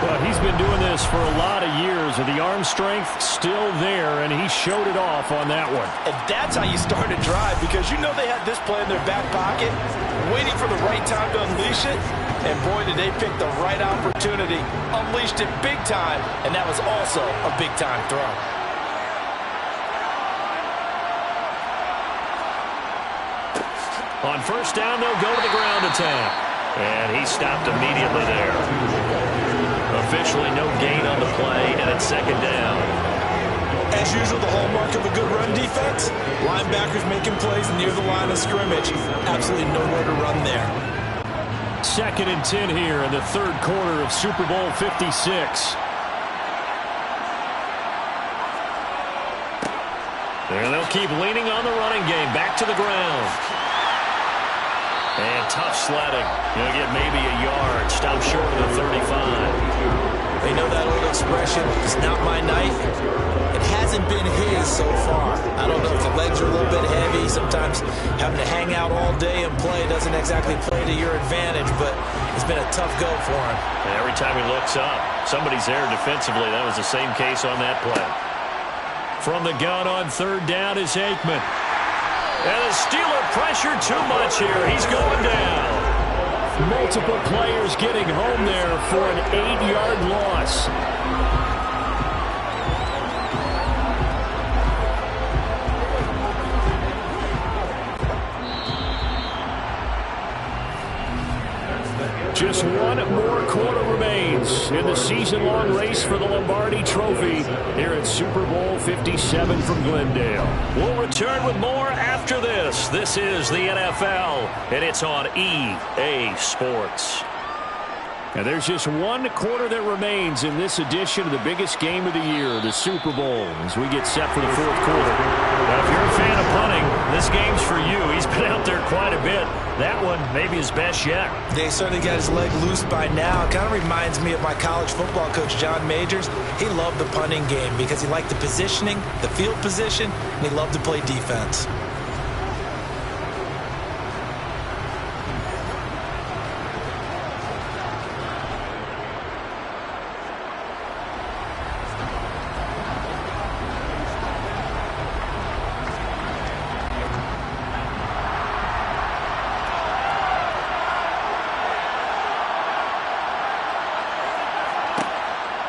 But he's been doing this for a lot of years, with the arm strength still there, and he showed it off on that one. And that's how you start a drive, because you know they had this play in their back pocket, waiting for the right time to unleash it. And boy, did they pick the right opportunity. Unleashed it big time, and that was also a big-time throw. On first down, they'll go to the ground attack. And he stopped immediately there. officially no gain on the play, and it's second down. As usual, the hallmark of a good run defense, linebackers making plays near the line of scrimmage. Absolutely nowhere to run there. 2nd and 10 here in the third quarter of Super Bowl 56. And they'll keep leaning on the running game. Back to the ground. And tough sledding. He'll get maybe a yard. Stop short of the 35. They know that old expression, it's not my night. It hasn't been his so far. I don't know if the legs are a little bit heavy. Sometimes having to hang out all day and play doesn't exactly play to your advantage, but it's been a tough go for him. And every time he looks up, somebody's there defensively. That was the same case on that play. From the gun on third down is Aikman. And the Steeler pressure too much here. He's going down. Multiple players getting home there for an 8-yard loss. Just one more quarter remains in the season-long race for the Lombardi Trophy here at Super Bowl 57 from Glendale. We'll return with more after this. This is the NFL, and it's on EA Sports. And there's just one quarter that remains in this edition of the biggest game of the year, the Super Bowl, as we get set for the fourth quarter. Now, if you're a fan of punting, this game's for you. He's been out there quite a bit. That one, maybe his best yet. They certainly got his leg loose by now. It kind of reminds me of my college football coach, John Majors. He loved the punting game because he liked the positioning, the field position, and he loved to play defense.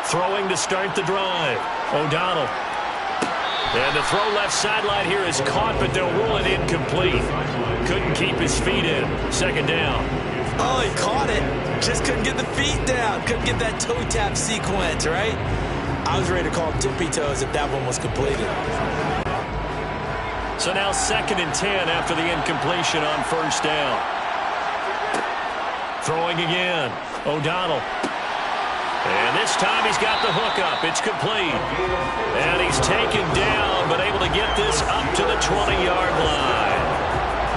Throwing to start the drive. O'Donnell. And the throw left sideline here is caught, but they'll rule it incomplete. Couldn't keep his feet in. Second down. Oh, he caught it. Just couldn't get the feet down. Couldn't get that toe tap sequence, right? I was ready to call him tippy toes if that one was completed. So now 2nd and 10 after the incompletion on first down. Throwing again. O'Donnell. And this time he's got the hook up. It's complete. And he's taken down, but able to get this up to the 20-yard line.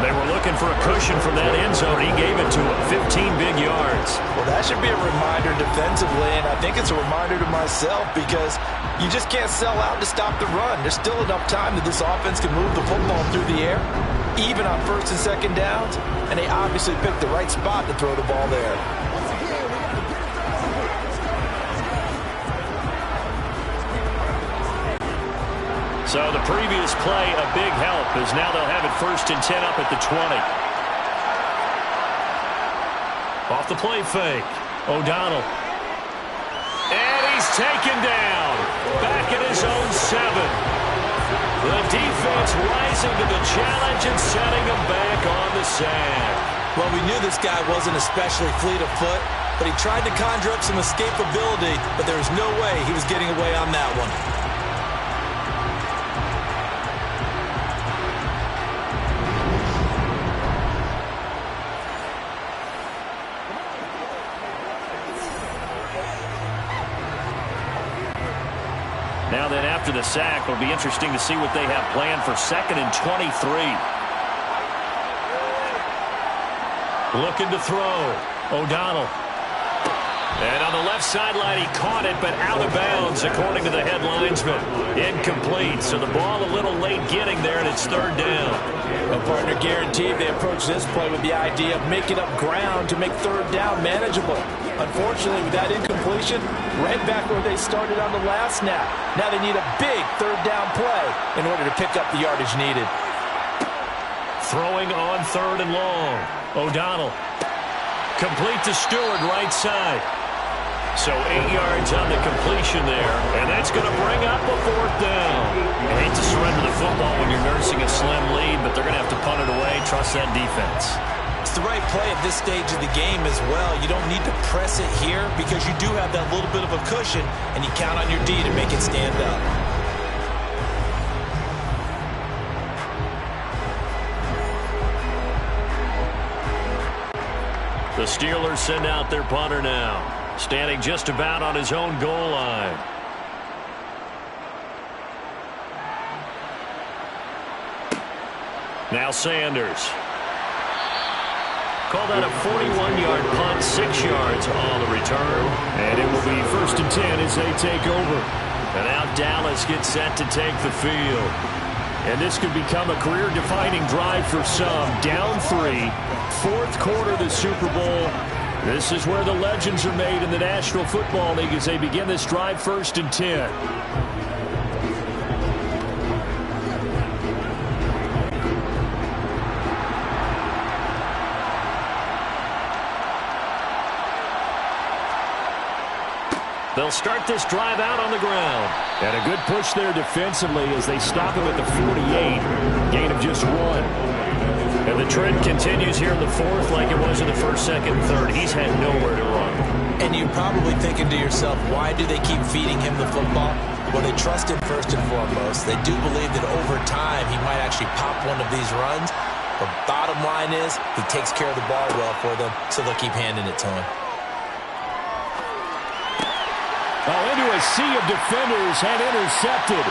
They were looking for a cushion from that end zone. He gave it to him. 15 big yards. Well, that should be a reminder defensively, and I think it's a reminder to myself because you just can't sell out to stop the run. There's still enough time that this offense can move the football through the air, even on first and second downs, and they obviously picked the right spot to throw the ball there. So the previous play, a big help, as now they'll have it 1st and 10 up at the 20. Off the play fake. O'Donnell. And he's taken down. Back at his own 7. The defense rising to the challenge and setting him back on the sack. Well, we knew this guy wasn't especially fleet of foot, but he tried to conjure up some escapability, but there was no way he was getting away on that one. Now then, after the sack, it'll be interesting to see what they have planned for 2nd and 23. Looking to throw. O'Donnell. And on the left sideline, he caught it, but out of bounds, according to the head linesman. Incomplete, so the ball a little late getting there, and it's 3rd down. A partner guaranteed they approach this play with the idea of making up ground to make 3rd down manageable. Unfortunately, with that incompletion, right back where they started on the last snap. Now they need a big 3rd down play in order to pick up the yardage needed. Throwing on 3rd and long. O'Donnell. Complete to Stewart, right side. So 8 yards on the completion there, and that's going to bring up a 4th down. You hate to surrender the football when you're nursing a slim lead, but they're going to have to punt it away, trust that defense. It's the right play at this stage of the game as well. You don't need to press it here because you do have that little bit of a cushion, and you count on your D to make it stand up. The Steelers send out their punter now, standing just about on his own goal line. Now Sanders. Call that a 41-yard punt, 6 yards on the return. And it will be 1st and 10 as they take over. And now Dallas gets set to take the field. And this could become a career-defining drive for some. Down 3, 4th quarter of the Super Bowl. This is where the legends are made in the National Football League as they begin this drive 1st and 10. They'll start this drive out on the ground. And a good push there defensively as they stop him at the 48. Gain of just 1. And the trend continues here in the 4th like it was in the 1st, 2nd, and 3rd. He's had nowhere to run. And you're probably thinking to yourself, why do they keep feeding him the football? Well, they trust him first and foremost. They do believe that over time he might actually pop one of these runs. But bottom line is he takes care of the ball well for them, so they'll keep handing it to him. Oh, into a sea of defenders and intercepted.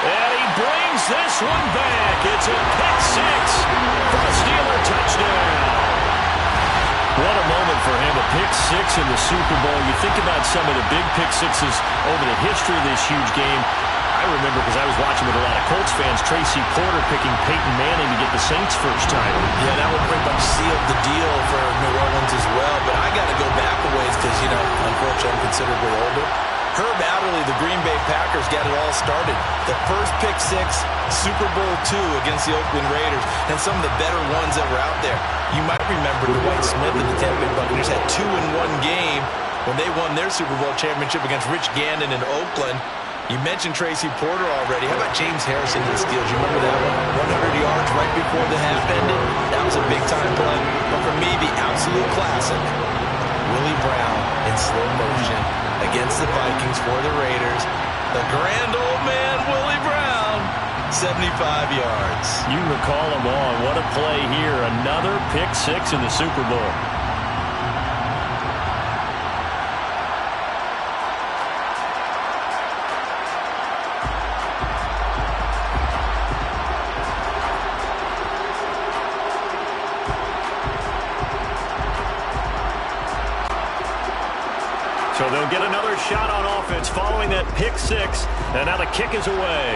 And he brings this one back. It's a pick 6 for a Steeler touchdown. What a moment for him, a pick 6 in the Super Bowl. You think about some of the big pick 6s over the history of this huge game. I remember because I was watching with a lot of Colts fans, Tracy Porter picking Peyton Manning to get the Saints' first title. Yeah, that one pretty much sealed the deal for New Orleans as well. But I got to go back a ways because, you know, unfortunately I'm considerably older. Herb Adderley, the Green Bay Packers, got it all started. The first pick 6, Super Bowl II against the Oakland Raiders, and some of the better ones that were out there. You might remember Dwight Smith and the Tampa Bay Buccaneers had 2 in one game when they won their Super Bowl championship against Rich Gannon in Oakland. You mentioned Tracy Porter already. How about James Harrison in the Steelers? You remember that one? 100 yards right before the half ended. That was a big-time play. But for me, the absolute classic, Willie Brown in slow motion against the Vikings for the Raiders. The grand old man, Willie Brown, 75 yards. You recall them all. What a play here. Another pick 6 in the Super Bowl. So they'll get another shot on offense following that pick 6, and now the kick is away.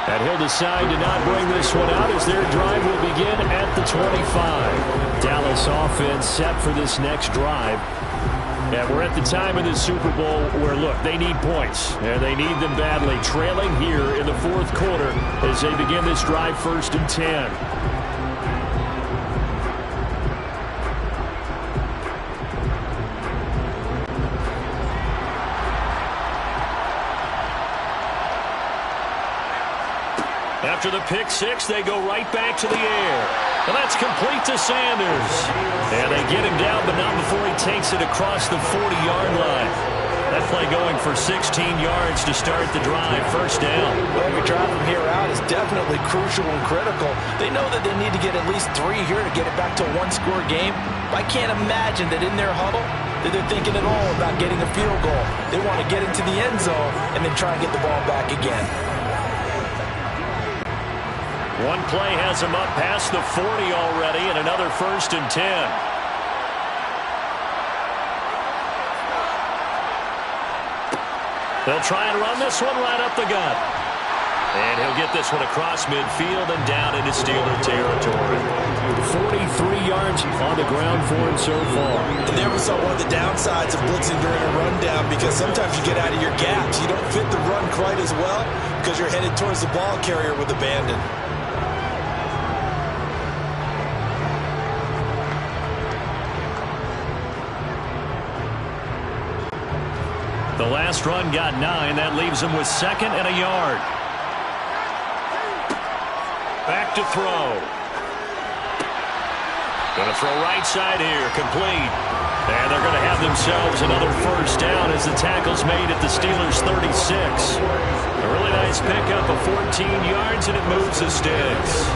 And he'll decide to not bring this one out as their drive will begin at the 25. Dallas offense set for this next drive. And we're at the time of the Super Bowl where, look, they need points, and they need them badly. Trailing here in the 4th quarter as they begin this drive 1st and 10. After the pick 6, they go right back to the air. And that's complete to Sanders. And they get him down, but not before he takes it across the 40-yard line. That play going for 16 yards to start the drive. 1st down. Well, every drive from here out is definitely crucial and critical. They know that they need to get at least 3 here to get it back to a one-score game. But I can't imagine that in their huddle that they're thinking at all about getting a field goal. They want to get into the end zone and then try and get the ball back again. One play has him up past the 40 already, and another 1st and 10. They'll try and run this one right up the gut. And he'll get this one across midfield and down into Steeler territory. 43 yards on the ground for him so far. And there was one of the downsides of blitzing during a rundown, because sometimes you get out of your gaps. You don't fit the run quite as well because you're headed towards the ball carrier with abandon. The last run got 9. That leaves him with 2nd and a yard. Back to throw. Going to throw right side here. Complete. And they're going to have themselves another first down as the tackle's made at the Steelers' 36. A really nice pickup of 14 yards, and it moves the sticks.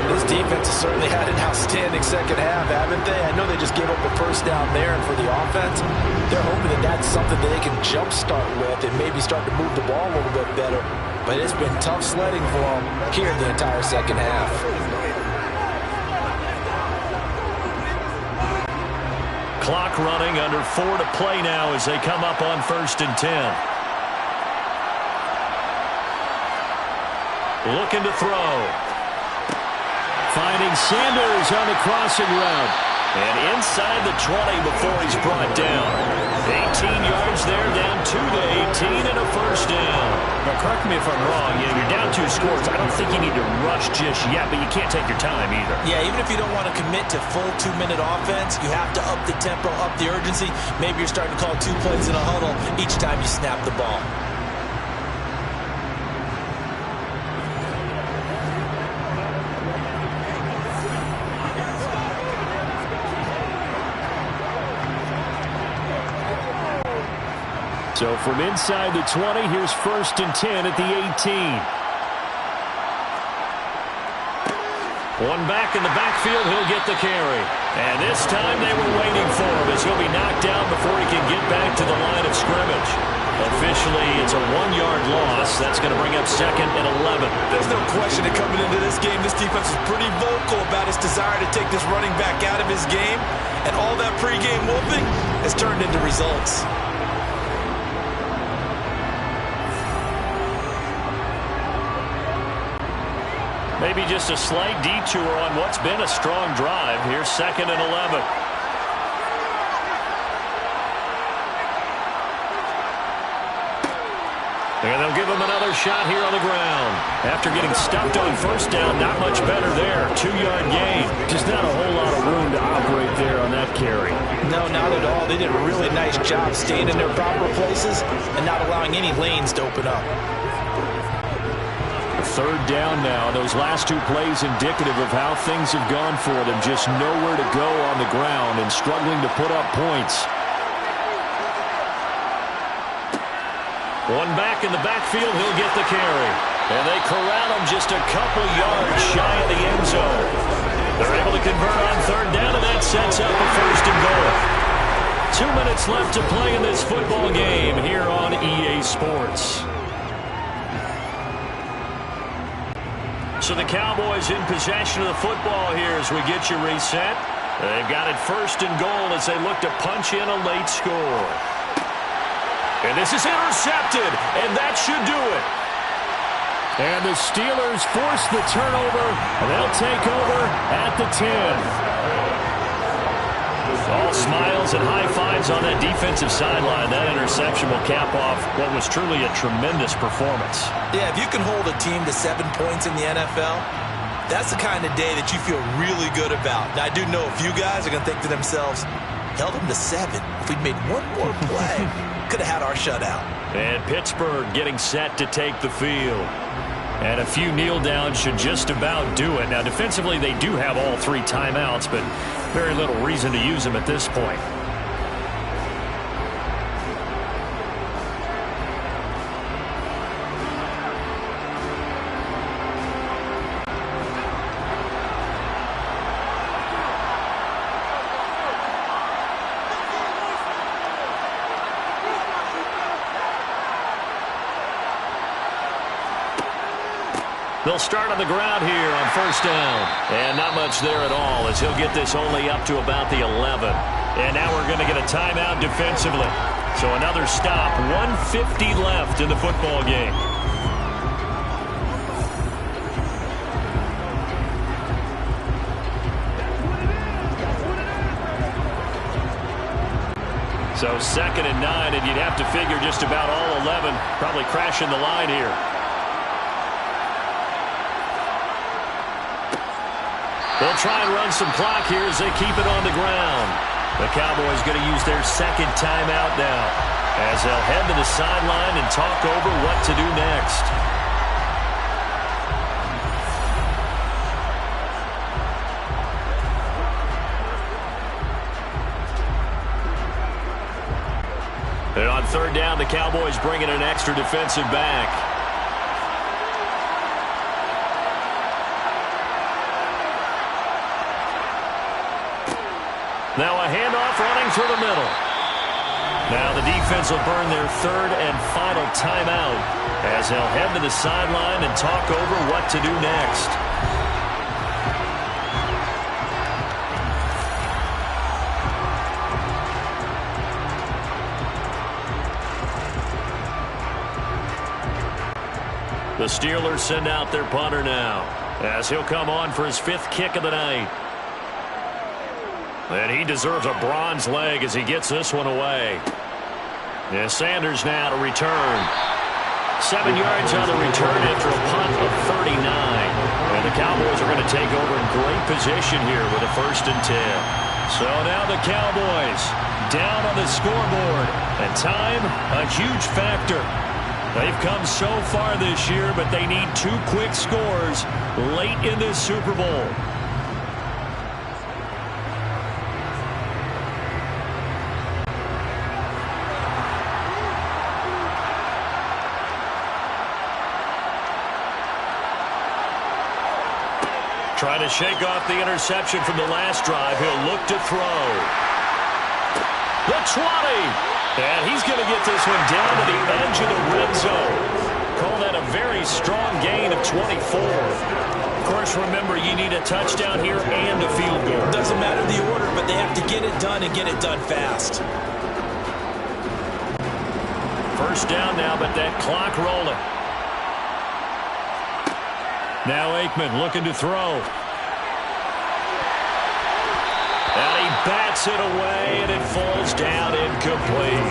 This defense has certainly had an outstanding second half, haven't they? I know they just gave up the first down there, and for the offense, they're hoping that that's something that they can jumpstart with and maybe start to move the ball a little bit better. But it's been tough sledding for them here the entire second half. Clock running, under 4 to play now as they come up on 1st and 10. Looking to throw. Finding Sanders on the crossing route. And inside the 20 before he's brought down. 18 yards there, down 2 to 18 and a first down. Now, correct me if I'm wrong. You're down 2 scores. I don't think you need to rush just yet, but you can't take your time either. Yeah, even if you don't want to commit to full 2-minute offense, you have to up the tempo, up the urgency. Maybe you're starting to call 2 plays in a huddle each time you snap the ball. So from inside the 20, here's 1st and 10 at the 18. One back in the backfield, he'll get the carry. And this time they were waiting for him as he'll be knocked down before he can get back to the line of scrimmage. Officially, it's a 1-yard loss. That's going to bring up 2nd and 11. There's no question that coming into this game, this defense is pretty vocal about its desire to take this running back out of his game. And all that pregame whooping has turned into results. Maybe just a slight detour on what's been a strong drive. Here's 2nd and 11. And they'll give him another shot here on the ground. After getting stuffed on 1st down, not much better there. 2-yard gain. Just not a whole lot of room to operate there on that carry. No, not at all. They did a really nice job staying in their proper places and not allowing any lanes to open up. 3rd down now. Those last 2 plays indicative of how things have gone for them. Just nowhere to go on the ground and struggling to put up points. One back in the backfield, he'll get the carry. And they corral him just a couple yards shy of the end zone. They're able to convert on 3rd down, and that sets up a 1st and goal. 2 minutes left to play in this football game here on EA Sports. So the Cowboys in possession of the football here as we get you reset. They've got it 1st and goal as they look to punch in a late score. And this is intercepted, and that should do it. And the Steelers force the turnover, and they'll take over at the 10. All smiles and high fives on that defensive sideline. That interception will cap off what was truly a tremendous performance. Yeah, if you can hold a team to 7 points in the NFL, that's the kind of day that you feel really good about. Now, I do know a few guys are going to think to themselves, held them to 7. If we'd made one more play, could have had our shutout. And Pittsburgh getting set to take the field. And a few kneel downs should just about do it. Now, defensively, they do have all 3 timeouts, but very little reason to use them at this point. They'll start on the ground here on 1st down. And not much there at all as he'll get this only up to about the 11. And now we're going to get a timeout defensively. So another stop. 1:50 left in the football game. So 2nd and 9, and you'd have to figure just about all 11 probably crashing the line here. They'll try and run some clock here as they keep it on the ground. The Cowboys going to use their 2nd timeout now. as they'll head to the sideline and talk over what to do next. And on third down, the Cowboys bring in an extra defensive back. Now a handoff running through the middle. Now the defense will burn their third and final timeout as they'll head to the sideline and talk over what to do next. The Steelers send out their punter now as he'll come on for his 5th kick of the night. And he deserves a bronze leg as he gets this one away. And Sanders now to return. 7 yards on the return after a punt of 39. And the Cowboys are going to take over in great position here with a 1st and 10. So now the Cowboys down on the scoreboard. And time, a huge factor. They've come so far this year, but they need 2 quick scores late in this Super Bowl. Trying to shake off the interception from the last drive. He'll look to throw. The 20. And he's going to get this one down to the edge of the red zone. Call that a very strong gain of 24. Of course, remember, you need a touchdown here and a field goal. Doesn't matter the order, but they have to get it done and get it done fast. 1st down now, but that clock rolling. Now Aikman looking to throw. And he bats it away, and it falls down incomplete.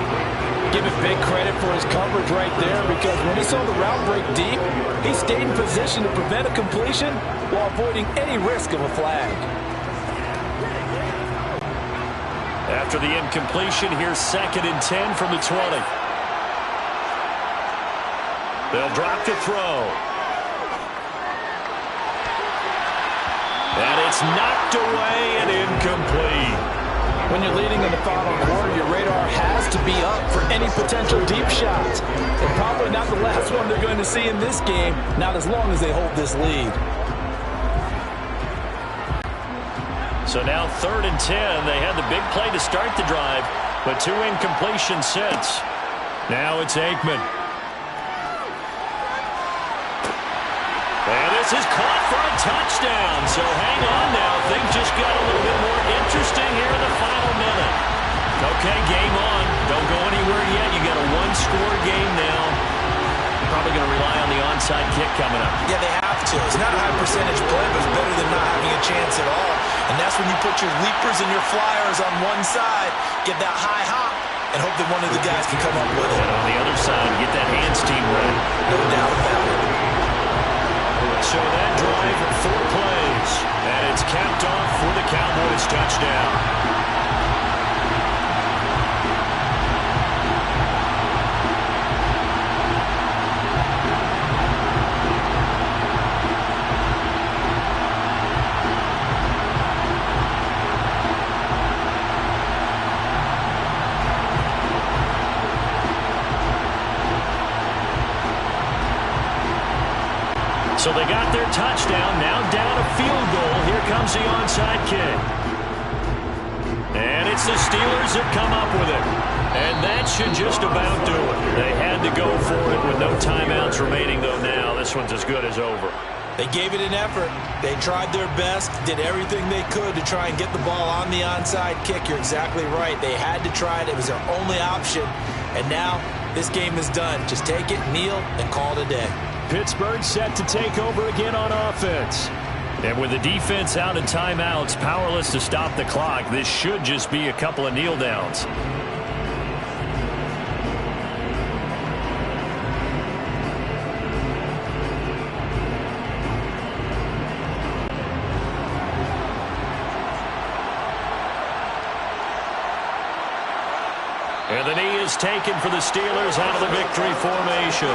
Give him big credit for his coverage right there, because when he saw the route break deep, he stayed in position to prevent a completion while avoiding any risk of a flag. After the incompletion, here's 2nd and 10 from the 20. They'll drop to throw. And it's knocked away and incomplete. When you're leading in the final quarter, your radar has to be up for any potential deep shots. And probably not the last one they're going to see in this game, not as long as they hold this lead. So now 3rd and 10. They had the big play to start the drive, but 2 incompletions since. Now it's Aikman. And this is caught for a touchdown. So hang on now. Things just got a little bit more interesting here in the final minute. Okay, game on. Don't go anywhere yet. You got a 1-score game now. Probably going to rely on the onside kick coming up. Yeah, they have to. It's not a high percentage play, but it's better than not having a chance at all. And that's when you put your leapers and your flyers on one side, get that high hop, and hope that one of the guys can come up with it. And on the other side, get that hands team ready. No doubt about it. So that drive, 4 plays, and it's capped off for the Cowboys touchdown. So they got their touchdown, now down a field goal. Here comes the onside kick. And it's the Steelers that come up with it. And that should just about do it. They had to go for it with no timeouts remaining, though now. This one's as good as over. They gave it an effort. They tried their best, did everything they could to try and get the ball on the onside kick. You're exactly right. They had to try it. It was their only option. And now this game is done. Just take it, kneel, and call it a day. Pittsburgh set to take over again on offense. And with the defense out in timeouts, powerless to stop the clock, this should just be a couple of kneel downs. And the knee is taken for the Steelers out of the victory formation.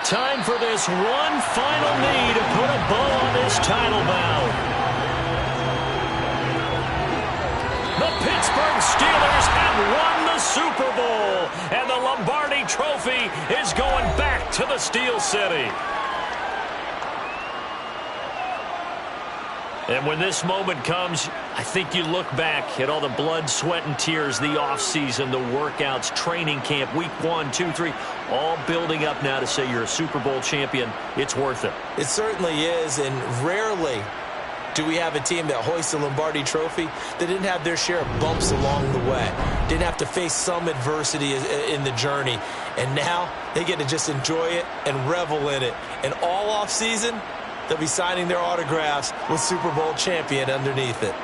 Time for this one final knee to put a bow on this title bout. The Pittsburgh Steelers have won the Super Bowl, and the Lombardi Trophy is going back to the Steel City. And when this moment comes, I think you look back at all the blood, sweat, and tears, the offseason, the workouts, training camp, week 1, 2, 3, all building up now to say you're a Super Bowl champion. It's worth it. It certainly is, and rarely do we have a team that hoists the Lombardi Trophy that didn't have their share of bumps along the way, didn't have to face some adversity in the journey, and now they get to just enjoy it and revel in it. And all offseason, they'll be signing their autographs with Super Bowl champion underneath it.